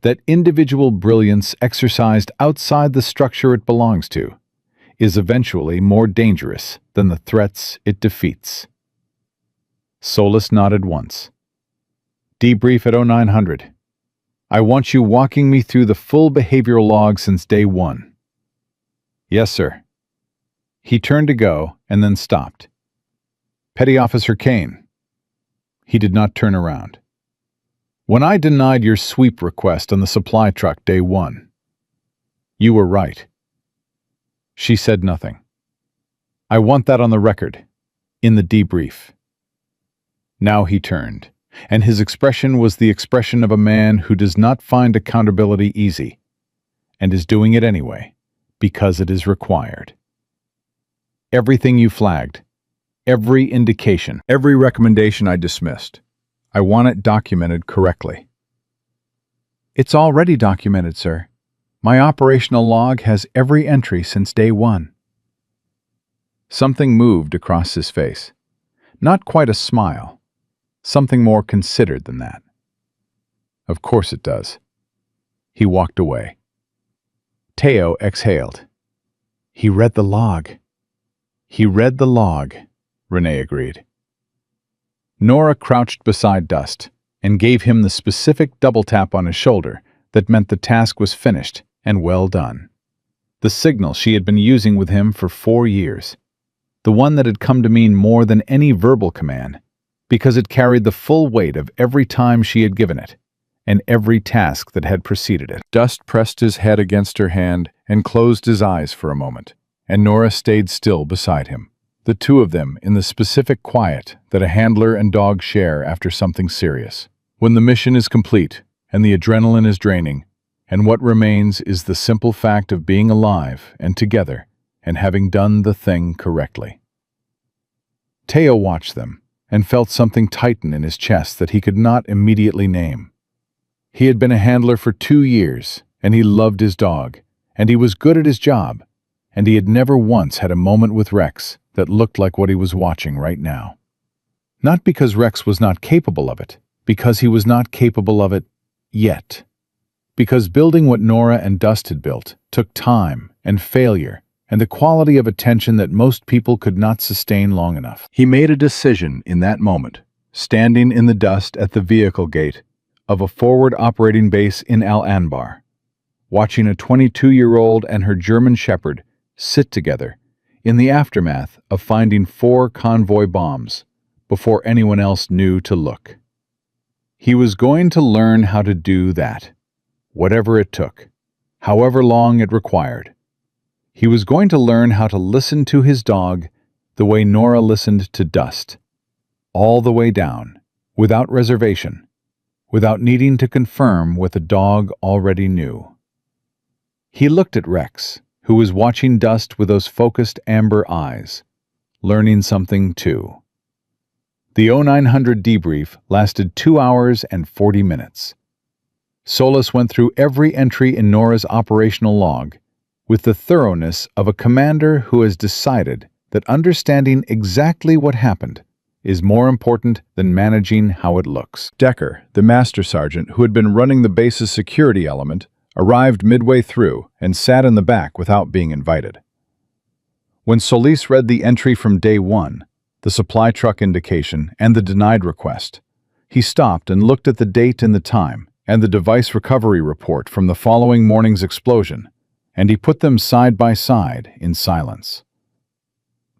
that individual brilliance exercised outside the structure it belongs to is eventually more dangerous than the threats it defeats. Solis nodded once. Debrief at 0900. I want you walking me through the full behavioral log since day 1. Yes, sir. He turned to go and then stopped. Petty Officer Kane. He did not turn around. When I denied your sweep request on the supply truck day 1, you were right. She said nothing. I want that on the record, in the debrief. Now he turned, and his expression was the expression of a man who does not find accountability easy, and is doing it anyway, because it is required. Everything you flagged, every indication, every recommendation I dismissed, I want it documented correctly. It's already documented, sir. My operational log has every entry since day 1. Something moved across his face. Not quite a smile. Something more considered than that. Of course it does. He walked away. Teo exhaled. He read the log. He read the log, Renee agreed. Nora crouched beside Dust and gave him the specific double tap on his shoulder that meant the task was finished and well done. The signal she had been using with him for 4 years. The one that had come to mean more than any verbal command, because it carried the full weight of every time she had given it, and every task that had preceded it. Dust pressed his head against her hand and closed his eyes for a moment, and Nora stayed still beside him, the two of them in the specific quiet that a handler and dog share after something serious. When the mission is complete, and the adrenaline is draining, and what remains is the simple fact of being alive and together and having done the thing correctly. Teo watched them and felt something tighten in his chest that he could not immediately name. He had been a handler for 2 years, and he loved his dog, and he was good at his job, and he had never once had a moment with Rex that looked like what he was watching right now. Not because Rex was not capable of it, because he was not capable of it yet. Because building what Nora and Dust had built took time and failure and the quality of attention that most people could not sustain long enough. He made a decision in that moment, standing in the dust at the vehicle gate of a forward operating base in Al Anbar, watching a 22-year-old and her German shepherd sit together in the aftermath of finding 4 convoy bombs before anyone else knew to look. He was going to learn how to do that, whatever it took, however long it required. He was going to learn how to listen to his dog the way Nora listened to Dust, all the way down, without reservation, without needing to confirm what the dog already knew. He looked at Rex, who was watching Dust with those focused amber eyes, learning something too. The 0900 debrief lasted 2 hours and 40 minutes. Solis went through every entry in Nora's operational log with the thoroughness of a commander who has decided that understanding exactly what happened is more important than managing how it looks. Decker, the master sergeant who had been running the base's security element, arrived midway through and sat in the back without being invited. When Solis read the entry from day 1, the supply truck indication and the denied request, he stopped and looked at the date and the time and the device recovery report from the following morning's explosion, and he put them side by side in silence.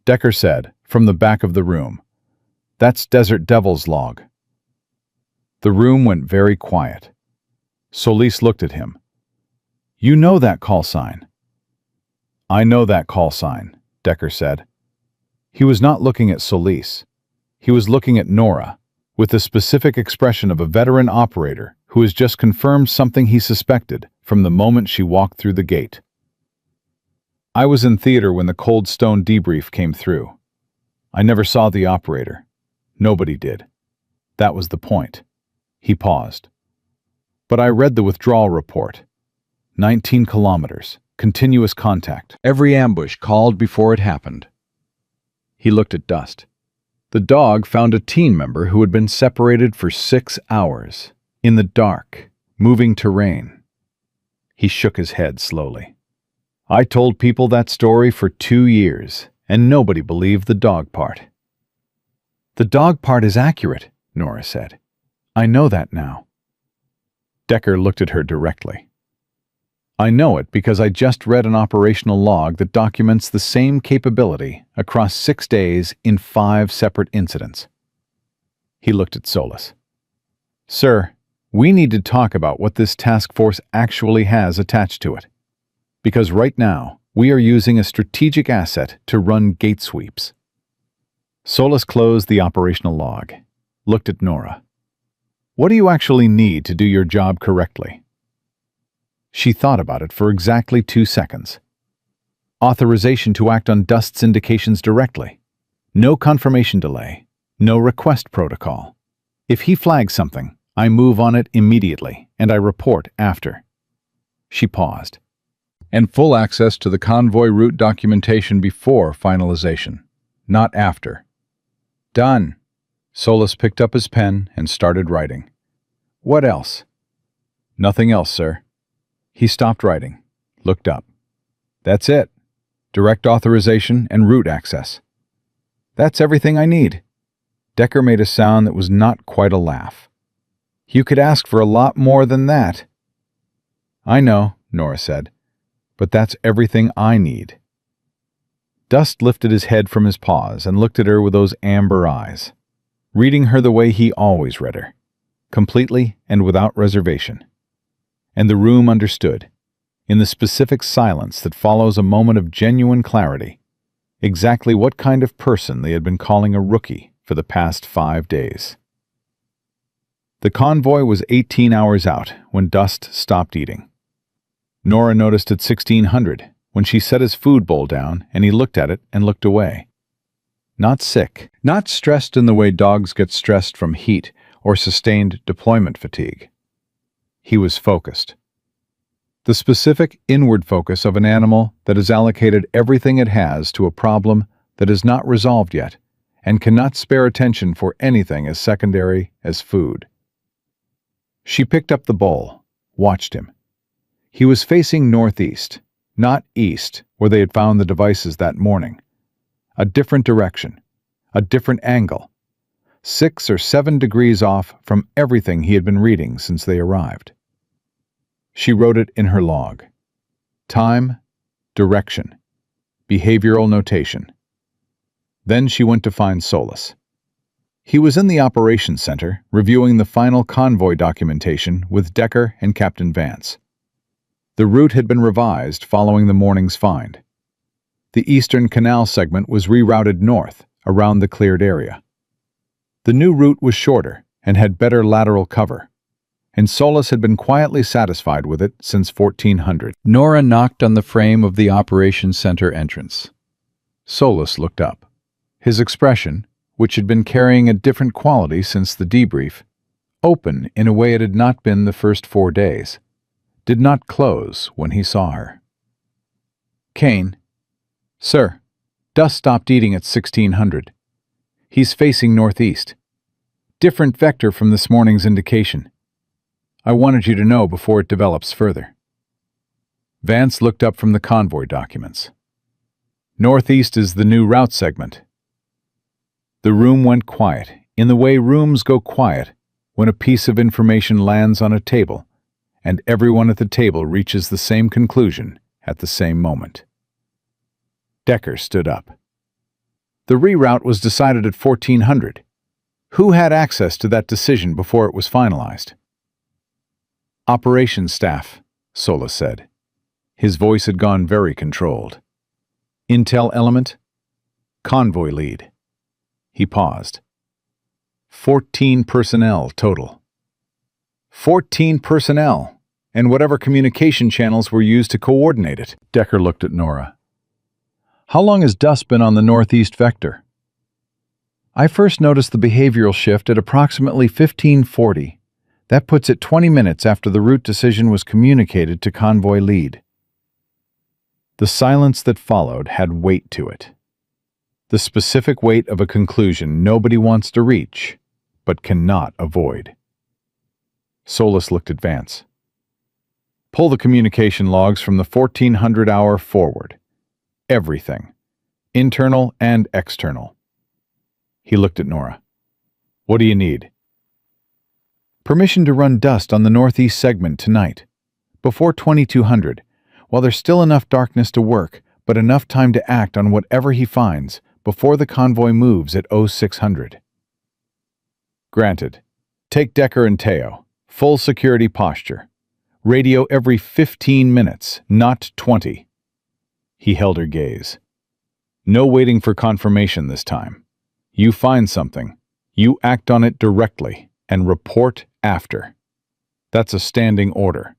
Decker said, from the back of the room, "That's Desert Devil's log." The room went very quiet. Solis looked at him. "You know that call sign." "I know that call sign," Decker said. He was not looking at Solis. He was looking at Nora, with the specific expression of a veteran operator who has just confirmed something he suspected from the moment she walked through the gate. "I was in theater when the Cold Stone debrief came through. I never saw the operator. Nobody did. That was the point." He paused. "But I read the withdrawal report. 19 kilometers, continuous contact, every ambush called before it happened." He looked at Dust. The dog found a team member who had been separated for 6 hours, in the dark, moving terrain. He shook his head slowly. "I told people that story for 2 years, and nobody believed the dog part." "The dog part is accurate," Nora said. "I know that now." Decker looked at her directly. "I know it because I just read an operational log that documents the same capability across 6 days in 5 separate incidents." He looked at Solis. "Sir, we need to talk about what this task force actually has attached to it. Because right now, we are using a strategic asset to run gate sweeps." Solis closed the operational log, looked at Nora. "What do you actually need to do your job correctly?" She thought about it for exactly 2 seconds. "Authorization to act on Dust's indications directly. No confirmation delay. No request protocol. If he flags something, I move on it immediately, and I report after." She paused. "And full access to the convoy route documentation before finalization, not after." "Done." Solis picked up his pen and started writing. "What else?" "Nothing else, sir." He stopped writing, looked up. "That's it. direct authorization, and route access. That's everything I need. Decker made a sound that was not quite a laugh. You could ask for a lot more than that. I know, Nora said, but that's everything I need. Dust lifted his head from his paws and looked at her with those amber eyes, reading her the way he always read her, completely and without reservation. And the room understood, in the specific silence that follows a moment of genuine clarity, exactly what kind of person they had been calling a rookie for the past 5 days. The convoy was 18 hours out when Dust stopped eating. Nora noticed at 1600 when she set his food bowl down and he looked at it and looked away. Not sick, not stressed in the way dogs get stressed from heat or sustained deployment fatigue. He was focused. The specific inward focus of an animal that has allocated everything it has to a problem that is not resolved yet and cannot spare attention for anything as secondary as food. She picked up the bowl, watched him. He was facing northeast, not east, where they had found the devices that morning. A different direction, a different angle, 6 or 7 degrees off from everything he had been reading since they arrived. She wrote it in her log. Time, direction, behavioral notation. Then she went to find Solus. He was in the operations center, reviewing the final convoy documentation with Decker and Captain Vance. The route had been revised following the morning's find. The eastern canal segment was rerouted north, around the cleared area. The new route was shorter and had better lateral cover, and Solus had been quietly satisfied with it since 1400. Nora knocked on the frame of the operations center entrance. Solus looked up. His expression, which had been carrying a different quality since the debrief, open in a way it had not been the first 4 days, did not close when he saw her. Kane. Sir, Dust stopped eating at 1600. He's facing northeast. Different vector from this morning's indication. I wanted you to know before it develops further. Vance looked up from the convoy documents. Northeast is the new route segment. The room went quiet, in the way rooms go quiet when a piece of information lands on a table and everyone at the table reaches the same conclusion at the same moment. Decker stood up. The reroute was decided at 1400. Who had access to that decision before it was finalized? Operations staff, Solus said. His voice had gone very controlled. Intel element? Convoy lead. He paused. 14 personnel total. 14 personnel, and whatever communication channels were used to coordinate it. Decker looked at Nora. How long has Dust been on the northeast vector? I first noticed the behavioral shift at approximately 1540. That puts it 20 minutes after the route decision was communicated to convoy lead. The silence that followed had weight to it. The specific weight of a conclusion nobody wants to reach, but cannot avoid. Solus looked at Vance. Pull the communication logs from the 1400 hour forward. Everything. Internal and external. He looked at Nora. What do you need? Permission to run Dust on the northeast segment tonight, before 2200, while there's still enough darkness to work, but enough time to act on whatever he finds before the convoy moves at 0600. Granted. Take Decker and Teo. Full security posture. Radio every 15 minutes, not 20. He held her gaze. No waiting for confirmation this time. You find something. You act on it directly and report after. That's a standing order.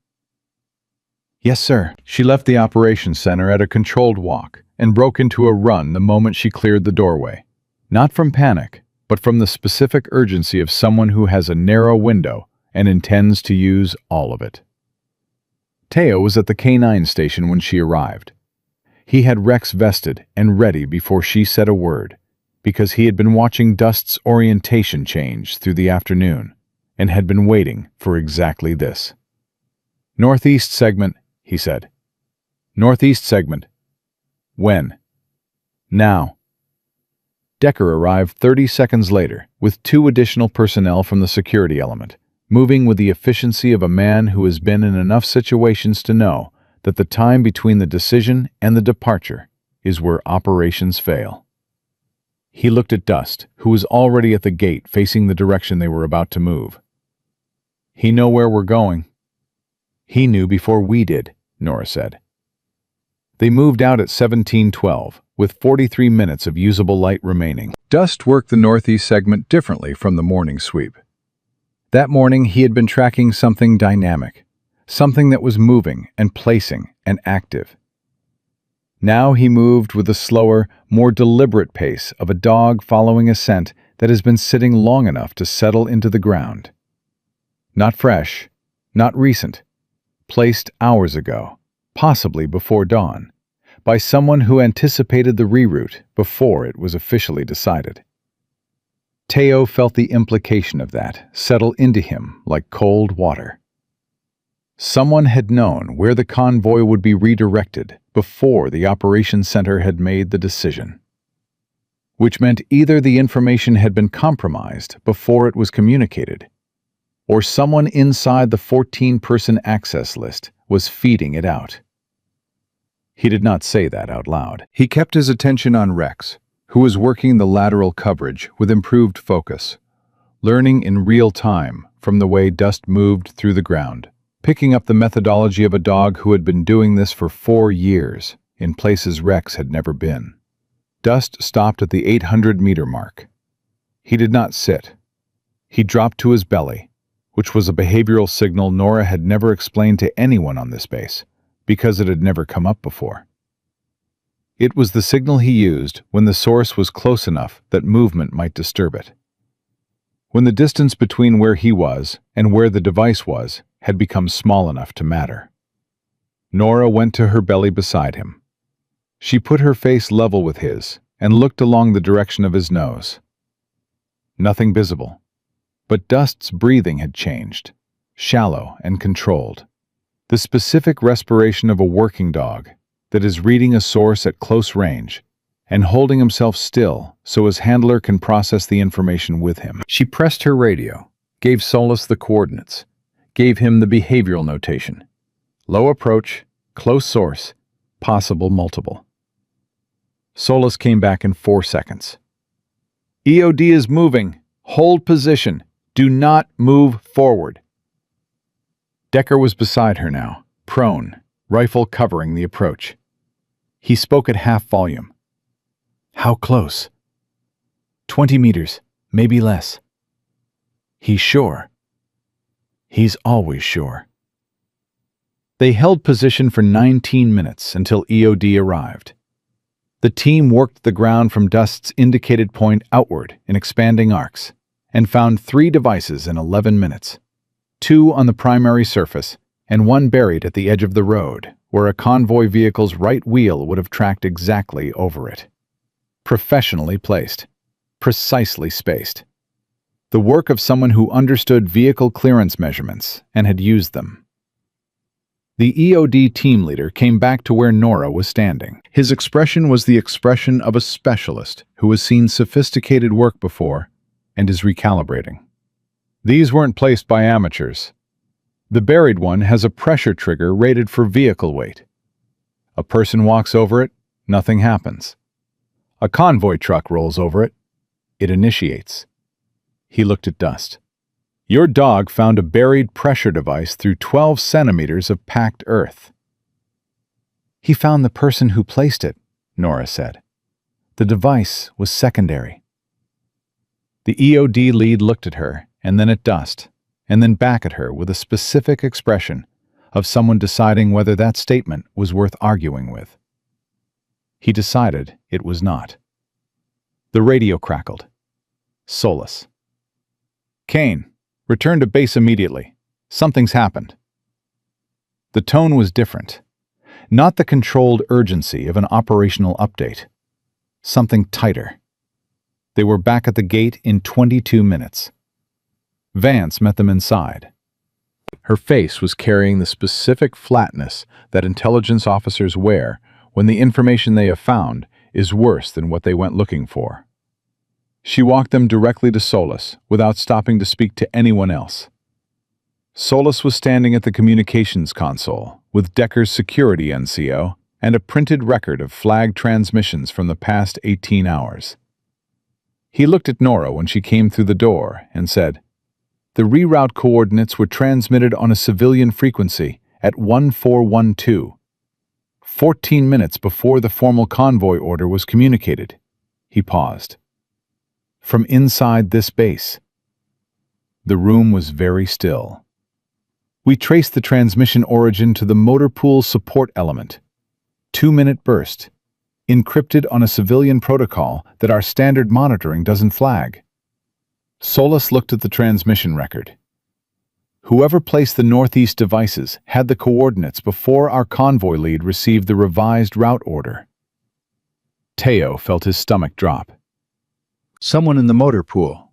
Yes, sir. She left the operations center at a controlled walk and broke into a run the moment she cleared the doorway. Not from panic, but from the specific urgency of someone who has a narrow window and intends to use all of it. Teo was at the K9 station when she arrived. He had Rex vested and ready before she said a word, because he had been watching Dust's orientation change through the afternoon and had been waiting for exactly this. Northeast segment, he said. Northeast segment. When? Now. Decker arrived 30 seconds later with 2 additional personnel from the security element, moving with the efficiency of a man who has been in enough situations to know that the time between the decision and the departure is where operations fail. He looked at Dust, who was already at the gate facing the direction they were about to move. "He know where we're going." "He knew before we did," Nora said. They moved out at 17:12, with 43 minutes of usable light remaining. Dust worked the northeast segment differently from the morning sweep. That morning he had been tracking something dynamic, something that was moving and placing and active. Now he moved with the slower, more deliberate pace of a dog following a scent that has been sitting long enough to settle into the ground. Not fresh, not recent, placed hours ago, possibly before dawn, by someone who anticipated the reroute before it was officially decided. Teo felt the implication of that settle into him like cold water. Someone had known where the convoy would be redirected before the operations center had made the decision. Which meant either the information had been compromised before it was communicated, or someone inside the 14-person access list was feeding it out. He did not say that out loud. He kept his attention on Rex, who was working the lateral coverage with improved focus, learning in real time from the way Dust moved through the ground, picking up the methodology of a dog who had been doing this for 4 years in places Rex had never been. Dust stopped at the 800-meter mark. He did not sit. He dropped to his belly, which was a behavioral signal Nora had never explained to anyone on this base, because it had never come up before. It was the signal he used when the source was close enough that movement might disturb it. When the distance between where he was and where the device was had become small enough to matter. Nora went to her belly beside him. She put her face level with his and looked along the direction of his nose. Nothing visible, but Dust's breathing had changed, shallow and controlled. The specific respiration of a working dog that is reading a source at close range and holding himself still so his handler can process the information with him. She pressed her radio, gave Solus the coordinates, gave him the behavioral notation. Low approach, close source, possible multiple. Solus came back in 4 seconds. "EOD is moving. Hold position. Do not move forward." Decker was beside her now, prone, rifle covering the approach. He spoke at half volume. "How close?" 20 meters, maybe less." "He's sure." "He's always sure." They held position for 19 minutes until EOD arrived. The team worked the ground from Dust's indicated point outward in expanding arcs and found 3 devices in 11 minutes. 2 on the primary surface, and 1 buried at the edge of the road, where a convoy vehicle's right wheel would have tracked exactly over it. Professionally placed, precisely spaced. The work of someone who understood vehicle clearance measurements and had used them. The EOD team leader came back to where Nora was standing. His expression was the expression of a specialist who has seen sophisticated work before and is recalibrating. These weren't placed by amateurs. The buried one has a pressure trigger rated for vehicle weight. A person walks over it, nothing happens. A convoy truck rolls over it. It initiates. He looked at Dust. "Your dog found a buried pressure device through 12 centimeters of packed earth." "He found the person who placed it," Nora said. "The device was secondary." The EOD lead looked at her, and then at Dust, and then back at her with a specific expression of someone deciding whether that statement was worth arguing with. He decided it was not. The radio crackled. Solus. "Kane, return to base immediately. Something's happened." The tone was different. Not the controlled urgency of an operational update. Something tighter. They were back at the gate in 22 minutes. Vance met them inside. Her face was carrying the specific flatness that intelligence officers wear when the information they have found is worse than what they went looking for. She walked them directly to Solus without stopping to speak to anyone else. Solus was standing at the communications console with Decker's security NCO and a printed record of flagged transmissions from the past 18 hours. He looked at Nora when she came through the door and said, "The reroute coordinates were transmitted on a civilian frequency at 1412, 14 minutes before the formal convoy order was communicated." He paused. "From inside this base." The room was very still. "We traced the transmission origin to the motor pool support element. 2-minute burst, encrypted on a civilian protocol that our standard monitoring doesn't flag." Solus looked at the transmission record. "Whoever placed the northeast devices had the coordinates before our convoy lead received the revised route order." Teo felt his stomach drop. Someone in the motor pool.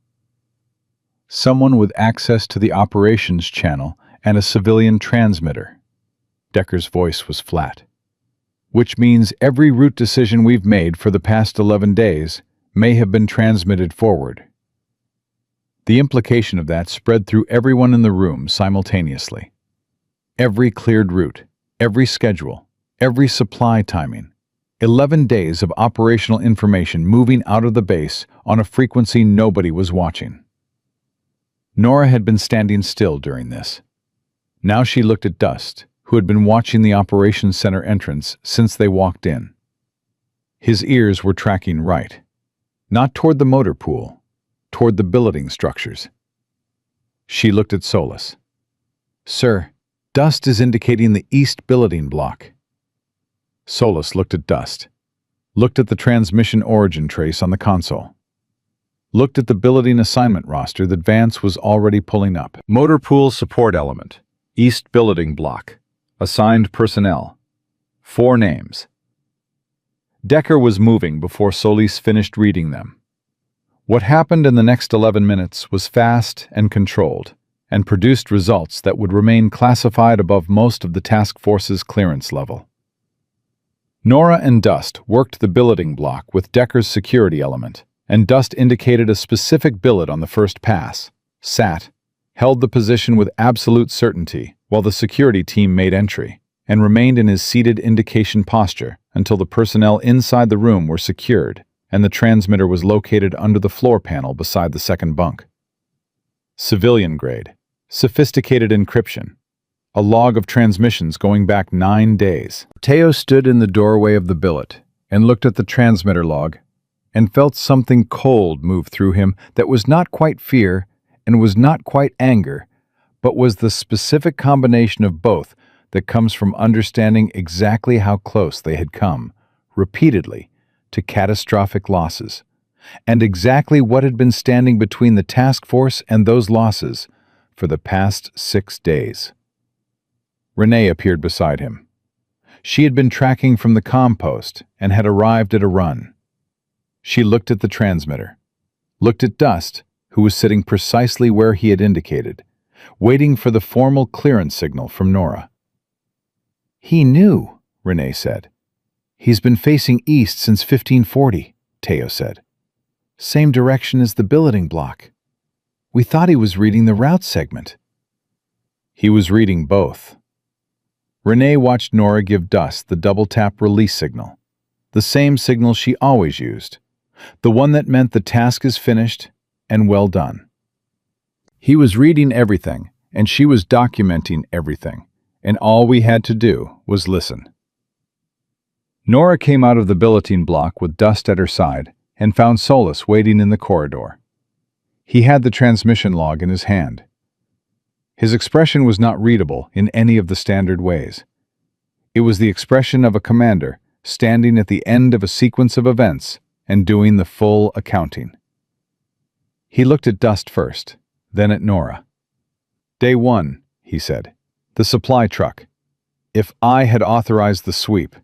Someone with access to the operations channel and a civilian transmitter. Decker's voice was flat. "Which means every route decision we've made for the past 11 days may have been transmitted forward." The implication of that spread through everyone in the room simultaneously. Every cleared route, every schedule, every supply timing. 11 days of operational information moving out of the base on a frequency nobody was watching. Nora had been standing still during this. Now she looked at Dust, who had been watching the operations center entrance since they walked in. His ears were tracking right, not toward the motor pool, toward the billeting structures. She looked at Solus. "Sir, Dust is indicating the east billeting block." Solus looked at Dust, looked at the transmission origin trace on the console, looked at the billeting assignment roster that Vance was already pulling up. Motor pool support element. East billeting block. Assigned personnel. 4 names. Decker was moving before Solis finished reading them. What happened in the next 11 minutes was fast and controlled, and produced results that would remain classified above most of the task force's clearance level. Nora and Dust worked the billeting block with Decker's security element, and Dust indicated a specific billet on the first pass, sat, held the position with absolute certainty while the security team made entry, and remained in his seated indication posture until the personnel inside the room were secured and the transmitter was located under the floor panel beside the second bunk. Civilian grade, sophisticated encryption, a log of transmissions going back 9 days. Teo stood in the doorway of the billet and looked at the transmitter log and felt something cold move through him that was not quite fear and was not quite anger, but was the specific combination of both that comes from understanding exactly how close they had come, repeatedly, to catastrophic losses, and exactly what had been standing between the task force and those losses for the past 6 days. Renee appeared beside him. She had been tracking from the comm post and had arrived at a run. She looked at the transmitter, looked at Dust, who was sitting precisely where he had indicated, waiting for the formal clearance signal from Nora. "He knew," Renee said. "He's been facing east since 1540, Teo said. "Same direction as the billeting block. We thought he was reading the route segment." "He was reading both." Renee watched Nora give Dust the double-tap release signal, the same signal she always used, the one that meant the task is finished and well done. He was reading everything, and she was documenting everything, and all we had to do was listen. Nora came out of the billeting block with Dust at her side and found Solus waiting in the corridor. He had the transmission log in his hand. His expression was not readable in any of the standard ways. It was the expression of a commander standing at the end of a sequence of events and doing the full accounting. He looked at Dust first, then at Nora. "Day 1, he said. "The supply truck. If I had authorized the sweep."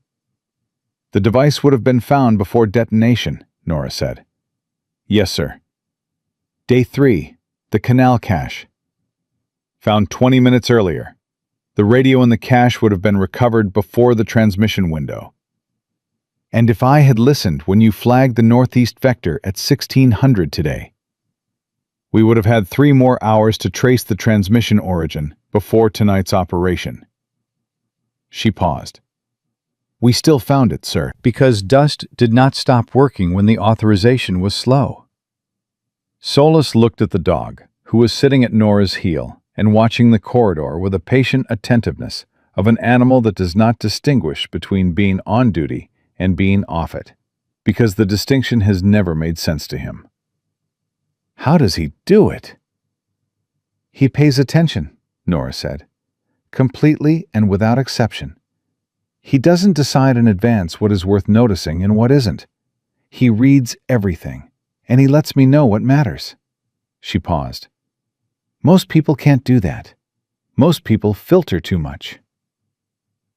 "The device would have been found before detonation," Nora said. "Yes, sir." "Day 3, the canal cache. Found 20 minutes earlier. The radio in the cache would have been recovered before the transmission window." And if I had listened when you flagged the northeast vector at 1600 today, we would have had 3 more hours to trace the transmission origin before tonight's operation. She paused. We still found it, sir. Because Dust did not stop working when the authorization was slow. Solus looked at the dog, who was sitting at Nora's heel and watching the corridor with a patient attentiveness of an animal that does not distinguish between being on duty and being off it, because the distinction has never made sense to him. How does he do it? He pays attention, Nora said, completely and without exception. He doesn't decide in advance what is worth noticing and what isn't. He reads everything, and he lets me know what matters. She paused. Most people can't do that. Most people filter too much.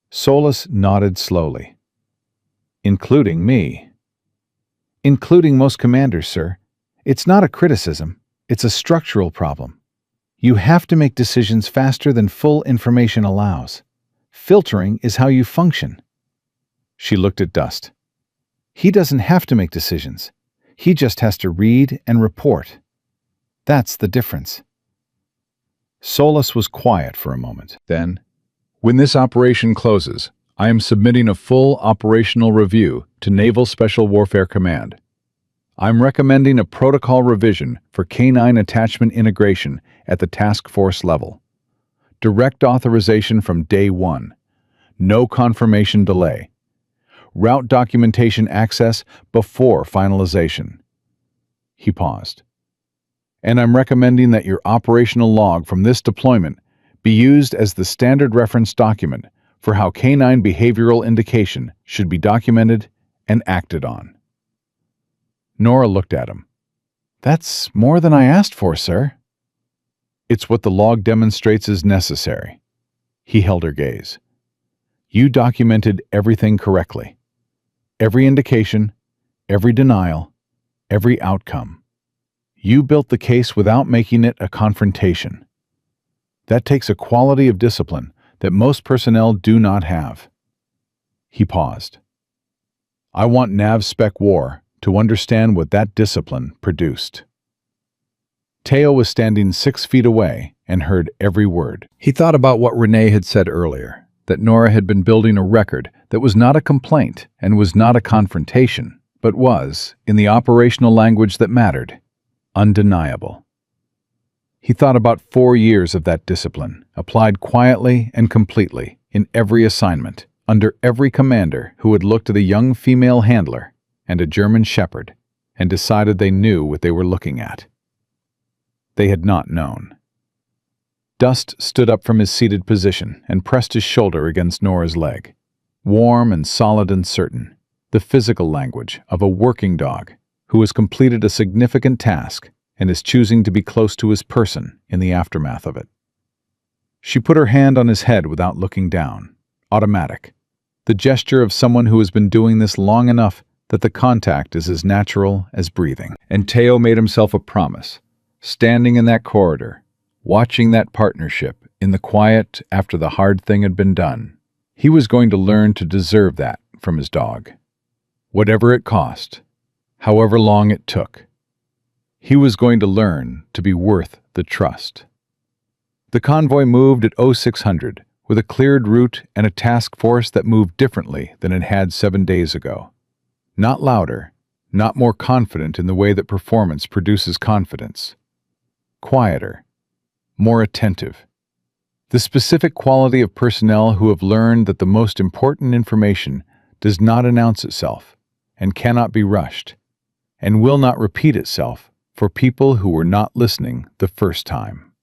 Solus nodded slowly. Including me. Including most commanders, sir. It's not a criticism, it's a structural problem. You have to make decisions faster than full information allows. Filtering is how you function. She looked at Dust. He doesn't have to make decisions. He just has to read and report. That's the difference. Solus was quiet for a moment. Then, when this operation closes, I am submitting a full operational review to Naval Special Warfare Command. I'm recommending a protocol revision for canine attachment integration at the task force level. Direct authorization from day 1. No confirmation delay. Route documentation access before finalization. He paused. And I'm recommending that your operational log from this deployment be used as the standard reference document for how canine behavioral indication should be documented and acted on. Nora looked at him. That's more than I asked for, sir. It's what the log demonstrates is necessary. He held her gaze. You documented everything correctly. Every indication, every denial, every outcome. You built the case without making it a confrontation. That takes a quality of discipline that most personnel do not have. He paused. I want Nav Spec War to understand what that discipline produced. Teo was standing 6 feet away and heard every word. He thought about what Renee had said earlier, that Nora had been building a record that was not a complaint and was not a confrontation, but was, in the operational language that mattered, undeniable. He thought about 4 years of that discipline, applied quietly and completely in every assignment, under every commander who had looked at a young female handler and a German shepherd and decided they knew what they were looking at. They had not known. Dust stood up from his seated position and pressed his shoulder against Nora's leg. Warm and solid and certain, the physical language of a working dog who has completed a significant task and is choosing to be close to his person in the aftermath of it. She put her hand on his head without looking down, automatic, the gesture of someone who has been doing this long enough that the contact is as natural as breathing. And Teo made himself a promise, standing in that corridor, watching that partnership in the quiet after the hard thing had been done. He was going to learn to deserve that from his dog. Whatever it cost, however long it took, he was going to learn to be worth the trust. The convoy moved at 0600 with a cleared route and a task force that moved differently than it had 7 days ago. Not louder, not more confident in the way that performance produces confidence. Quieter, more attentive. The specific quality of personnel who have learned that the most important information does not announce itself and cannot be rushed, and will not repeat itself for people who were not listening the first time.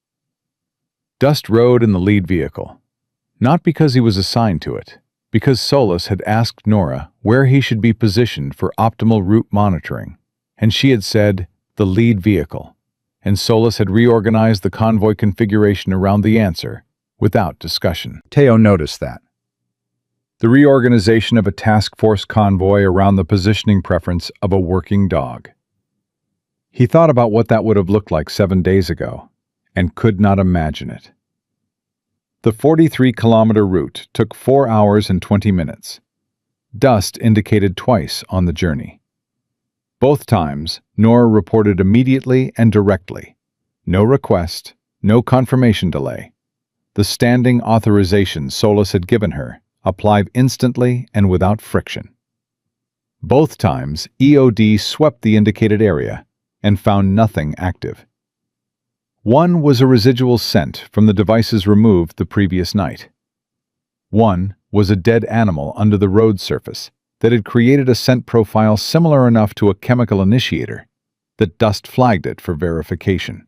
Dust rode in the lead vehicle, not because he was assigned to it, because Solus had asked Nora where he should be positioned for optimal route monitoring, and she had said, the lead vehicle, and Solus had reorganized the convoy configuration around the answer, without discussion. Teo noticed that. The reorganization of a task force convoy around the positioning preference of a working dog. He thought about what that would have looked like 7 days ago, and could not imagine it. The 43-kilometer route took 4 hours and 20 minutes. Dust indicated twice on the journey. Both times, Nora reported immediately and directly. No request, no confirmation delay. The standing authorization Solus had given her applied instantly and without friction. Both times, EOD swept the indicated area and found nothing active. One was a residual scent from the devices removed the previous night. One was a dead animal under the road surface that had created a scent profile similar enough to a chemical initiator that Dust flagged it for verification.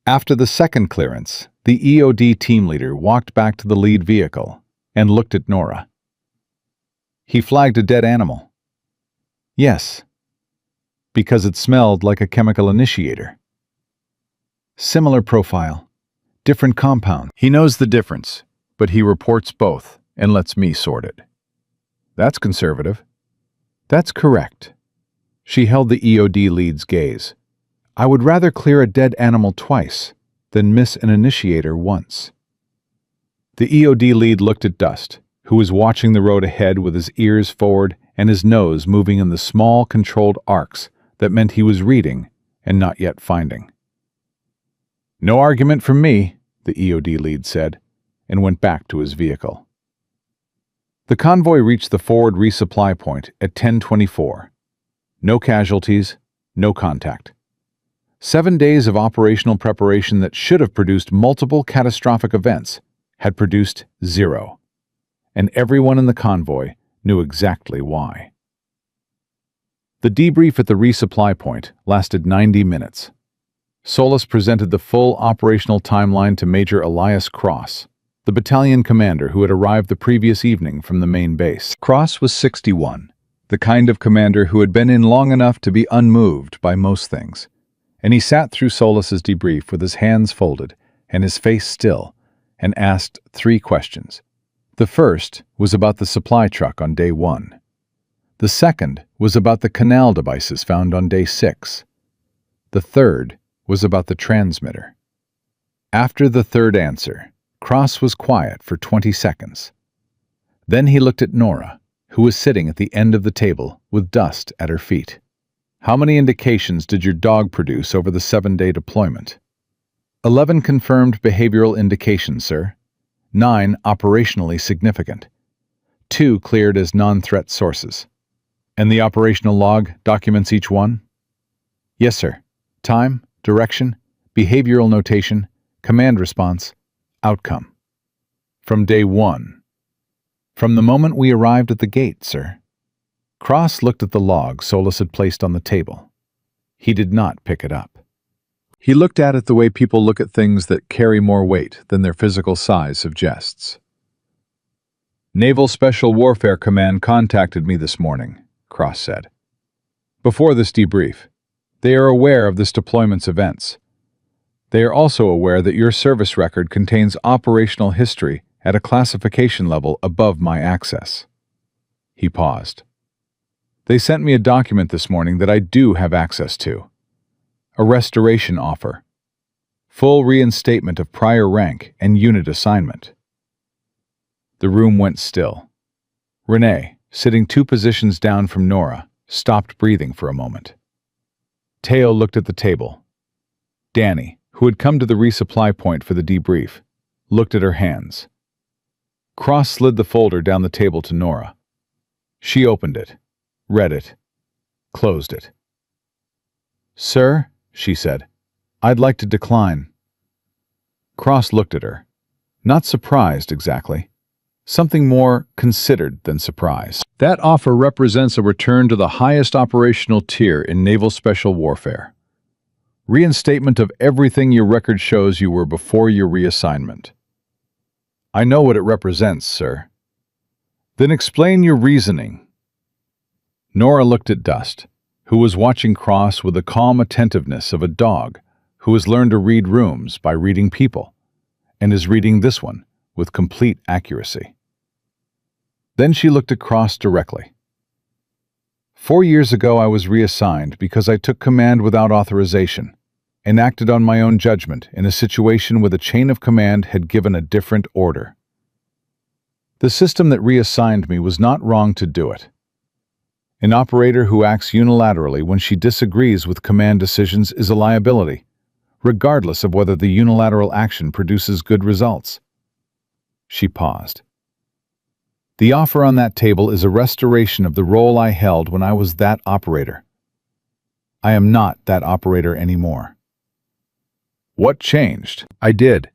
After the second clearance, the EOD team leader walked back to the lead vehicle and looked at Nora. He flagged a dead animal. Yes, because it smelled like a chemical initiator. Similar profile, different compound. He knows the difference, but he reports both and lets me sort it. That's conservative. That's correct. She held the EOD lead's gaze. I would rather clear a dead animal twice than miss an initiator once. The EOD lead looked at Dust, who was watching the road ahead with his ears forward and his nose moving in the small, controlled arcs that meant he was reading and not yet finding. No argument from me, the EOD lead said, and went back to his vehicle. The convoy reached the forward resupply point at 10:24. No casualties, no contact. 7 days of operational preparation that should have produced multiple catastrophic events had produced 0, and everyone in the convoy knew exactly why. The debrief at the resupply point lasted 90 minutes. Solus presented the full operational timeline to Major Elias Cross, the battalion commander who had arrived the previous evening from the main base. Cross was 61, the kind of commander who had been in long enough to be unmoved by most things, and he sat through Solus's debrief with his hands folded and his face still, and asked 3 questions. The first was about the supply truck on day 1. The second was about the canal devices found on day 6. The third was about the transmitter. After the third answer, Cross was quiet for 20 seconds. Then he looked at Nora, who was sitting at the end of the table with Dust at her feet. How many indications did your dog produce over the 7-day deployment? 11 confirmed behavioral indications, sir. 9 operationally significant. 2 cleared as non-threat sources. And the operational log documents each one? Yes, sir. Time, direction, behavioral notation, command response, outcome. From day 1. From the moment we arrived at the gate, sir. Cross looked at the log Solus had placed on the table. He did not pick it up. He looked at it the way people look at things that carry more weight than their physical size suggests. Naval Special Warfare Command contacted me this morning, Cross said. Before this debrief, they are aware of this deployment's events. They are also aware that your service record contains operational history at a classification level above my access. He paused. They sent me a document this morning that I do have access to. A restoration offer. Full reinstatement of prior rank and unit assignment. The room went still. Renee, sitting 2 positions down from Nora, stopped breathing for a moment. Teo looked at the table. Danny, who had come to the resupply point for the debrief, looked at her hands. Cross slid the folder down the table to Nora. She opened it, read it, closed it. Sir, she said, I'd like to decline. Cross looked at her. Not surprised exactly. Something more considered than surprise. That offer represents a return to the highest operational tier in naval special warfare. Reinstatement of everything your record shows you were before your reassignment. I know what it represents, sir. Then explain your reasoning. Nora looked at Dust, who was watching Cross with the calm attentiveness of a dog who has learned to read rooms by reading people, and is reading this one with complete accuracy. Then she looked at Cross directly. 4 years ago I was reassigned because I took command without authorization and acted on my own judgment in a situation where the chain of command had given a different order. The system that reassigned me was not wrong to do it. An operator who acts unilaterally when she disagrees with command decisions is a liability, regardless of whether the unilateral action produces good results. She paused. The offer on that table is a restoration of the role I held when I was that operator. I am not that operator anymore. What changed? I did.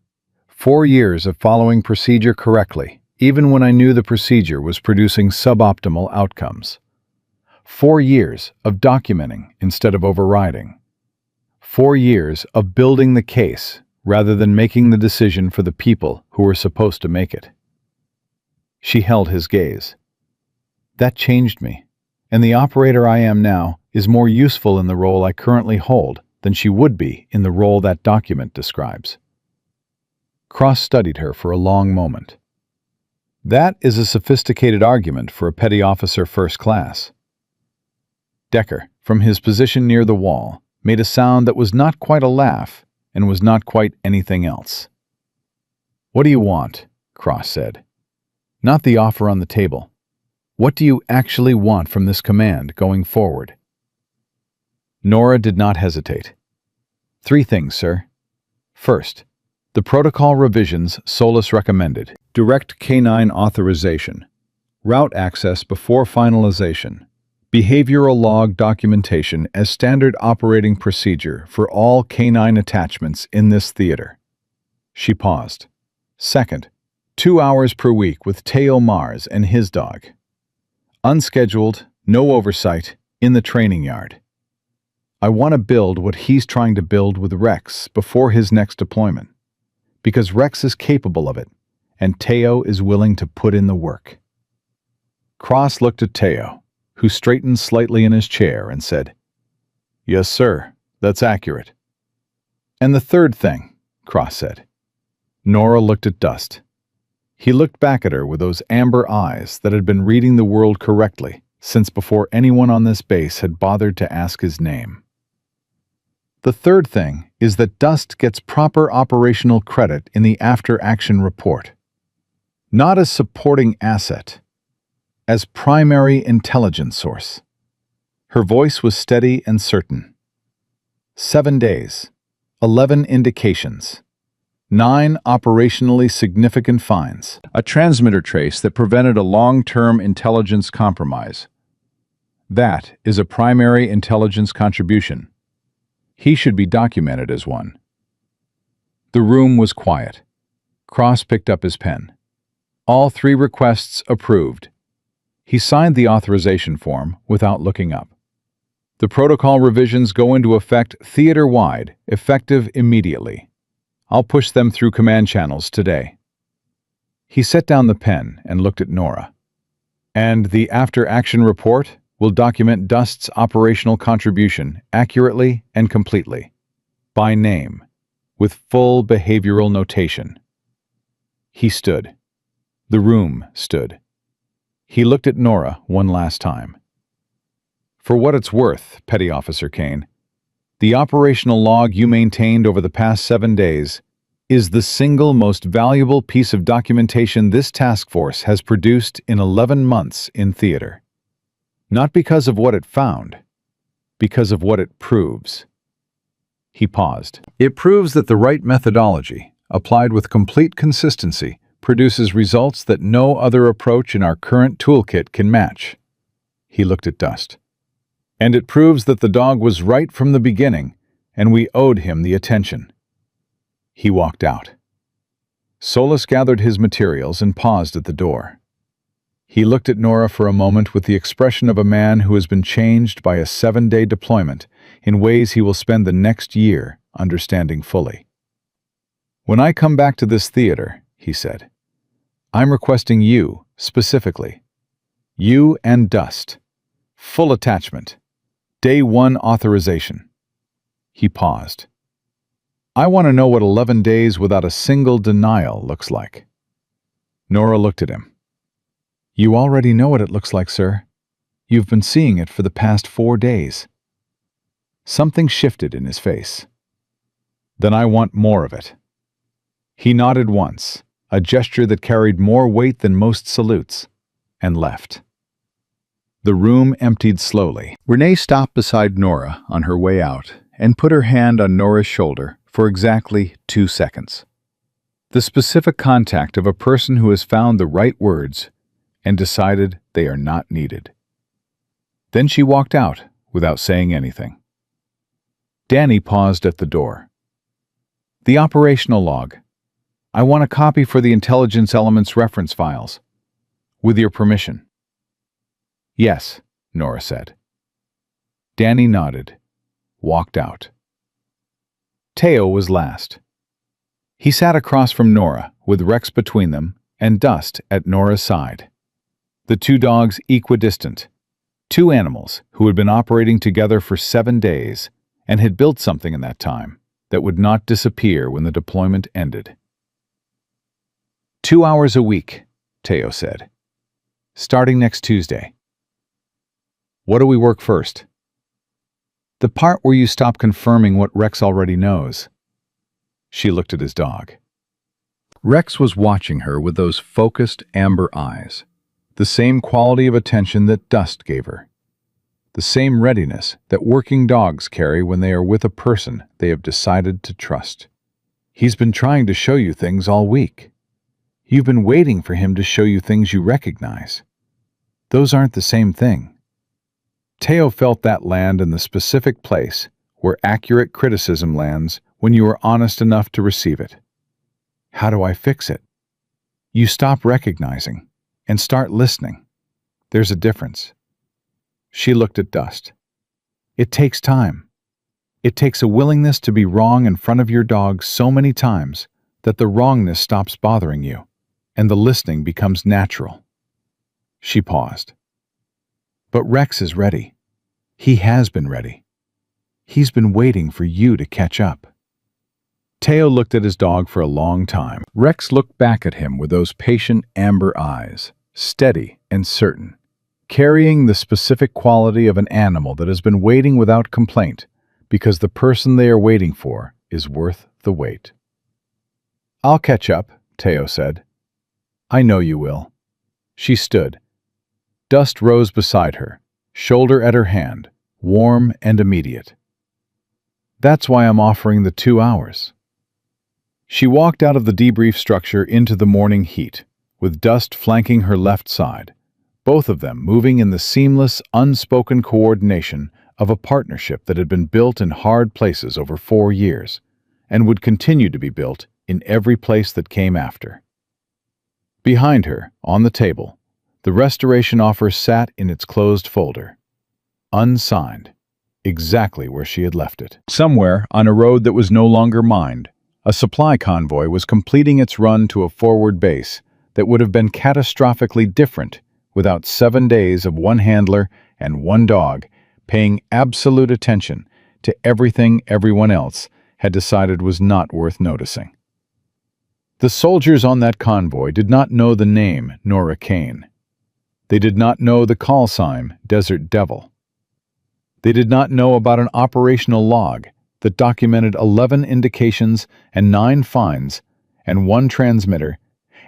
4 years of following procedure correctly, even when I knew the procedure was producing suboptimal outcomes. 4 years of documenting instead of overriding. 4 years of building the case rather than making the decision for the people who were supposed to make it. She held his gaze. That changed me, and the operator I am now is more useful in the role I currently hold than she would be in the role that document describes. Cross studied her for a long moment. That is a sophisticated argument for a petty officer first class. Decker, from his position near the wall, made a sound that was not quite a laugh and was not quite anything else. What do you want? Cross said. Not the offer on the table. What do you actually want from this command going forward? Nora did not hesitate. 3 things, sir. First, the protocol revisions Solus recommended. Direct canine authorization. Route access before finalization. Behavioral log documentation as standard operating procedure for all canine attachments in this theater. She paused. Second, 2 hours per week with Teo Mars and his dog. Unscheduled, no oversight, in the training yard. I want to build what he's trying to build with Rex before his next deployment, because Rex is capable of it, and Teo is willing to put in the work. Cross looked at Teo, who straightened slightly in his chair and said, Yes, sir, that's accurate. And the third thing, Cross said. Nora looked at Dust. He looked back at her with those amber eyes that had been reading the world correctly since before anyone on this base had bothered to ask his name. The third thing is that Dust gets proper operational credit in the after-action report. Not as supporting asset, as primary intelligence source. Her voice was steady and certain. 7 days, 11 indications, 9 operationally significant finds. A transmitter trace that prevented a long-term intelligence compromise. That is a primary intelligence contribution. He should be documented as one. The room was quiet. Cross picked up his pen. All 3 requests approved. He signed the authorization form without looking up. The protocol revisions go into effect theater-wide, effective immediately. I'll push them through command channels today. He set down the pen and looked at Nora. And the after-action report will document Dust's operational contribution accurately and completely, by name, with full behavioral notation. He stood. The room stood. He looked at Nora one last time. For what it's worth, Petty Officer Kane, the operational log you maintained over the past 7 days is the single most valuable piece of documentation this task force has produced in 11 months in theater. Not because of what it found, because of what it proves. He paused. It proves that the right methodology, applied with complete consistency, produces results that no other approach in our current toolkit can match. He looked at Dust. And it proves that the dog was right from the beginning, and we owed him the attention. He walked out. Solus gathered his materials and paused at the door. He looked at Nora for a moment with the expression of a man who has been changed by a 7-day deployment in ways he will spend the next year understanding fully. When I come back to this theater, he said, I'm requesting you, specifically. You and Dust. Full attachment. Day 1 authorization. He paused. I want to know what 11 days without a single denial looks like. Nora looked at him. You already know what it looks like, sir. You've been seeing it for the past 4 days. Something shifted in his face. Then I want more of it. He nodded once, a gesture that carried more weight than most salutes, and left. The room emptied slowly. Renee stopped beside Nora on her way out and put her hand on Nora's shoulder for exactly 2 seconds. The specific contact of a person who has found the right words and decided they are not needed. Then she walked out without saying anything. Danny paused at the door. "The operational log. I want a copy for the intelligence elements reference files. With your permission." "Yes," Nora said. Danny nodded, walked out. Teo was last. He sat across from Nora, with Rex between them and Dust at Nora's side. The 2 dogs equidistant. 2 animals who had been operating together for 7 days and had built something in that time that would not disappear when the deployment ended. 2 hours a week, Teo said. Starting next Tuesday. What do we work first? The part where you stop confirming what Rex already knows. She looked at his dog. Rex was watching her with those focused amber eyes, the same quality of attention that Dust gave her, the same readiness that working dogs carry when they are with a person they have decided to trust. He's been trying to show you things all week. You've been waiting for him to show you things you recognize. Those aren't the same thing. Teo felt that land in the specific place where accurate criticism lands when you are honest enough to receive it. How do I fix it? You stop recognizing and start listening. There's a difference. She looked at Dust. It takes time. It takes a willingness to be wrong in front of your dog so many times that the wrongness stops bothering you, and the listening becomes natural. She paused. But Rex is ready. He has been ready. He's been waiting for you to catch up. Teo looked at his dog for a long time. Rex looked back at him with those patient amber eyes, steady and certain, carrying the specific quality of an animal that has been waiting without complaint because the person they are waiting for is worth the wait. I'll catch up, Teo said. I know you will. She stood. Dust rose beside her, shoulder at her hand, warm and immediate. That's why I'm offering the 2 hours. She walked out of the debrief structure into the morning heat, with Dust flanking her left side, both of them moving in the seamless, unspoken coordination of a partnership that had been built in hard places over 4 years, and would continue to be built in every place that came after. Behind her, on the table, the restoration offer sat in its closed folder, unsigned, exactly where she had left it. Somewhere, on a road that was no longer mined, a supply convoy was completing its run to a forward base that would have been catastrophically different without 7 days of one handler and one dog paying absolute attention to everything everyone else had decided was not worth noticing. The soldiers on that convoy did not know the name Nora Kane. They did not know the call sign Desert Devil. They did not know about an operational log that documented 11 indications and 9 finds and 1 transmitter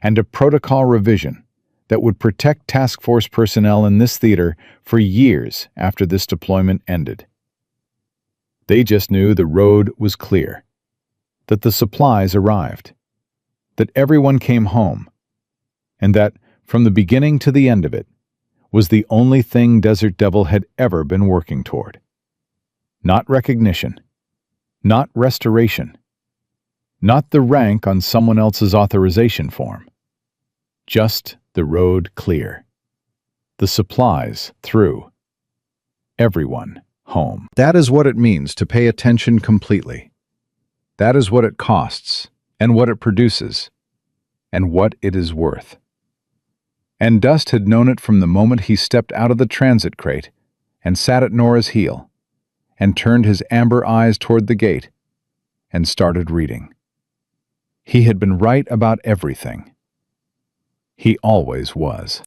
and a protocol revision that would protect task force personnel in this theater for years after this deployment ended. They just knew the road was clear, that the supplies arrived, that everyone came home, and that, from the beginning to the end of it, was the only thing Desert Devil had ever been working toward. Not recognition, not restoration, not the rank on someone else's authorization form, just the road clear, the supplies through, everyone home. That is what it means to pay attention completely. That is what it costs, and what it produces, and what it is worth. And Dust had known it from the moment he stepped out of the transit crate and sat at Nora's heel, and turned his amber eyes toward the gate and started reading. He had been right about everything. He always was.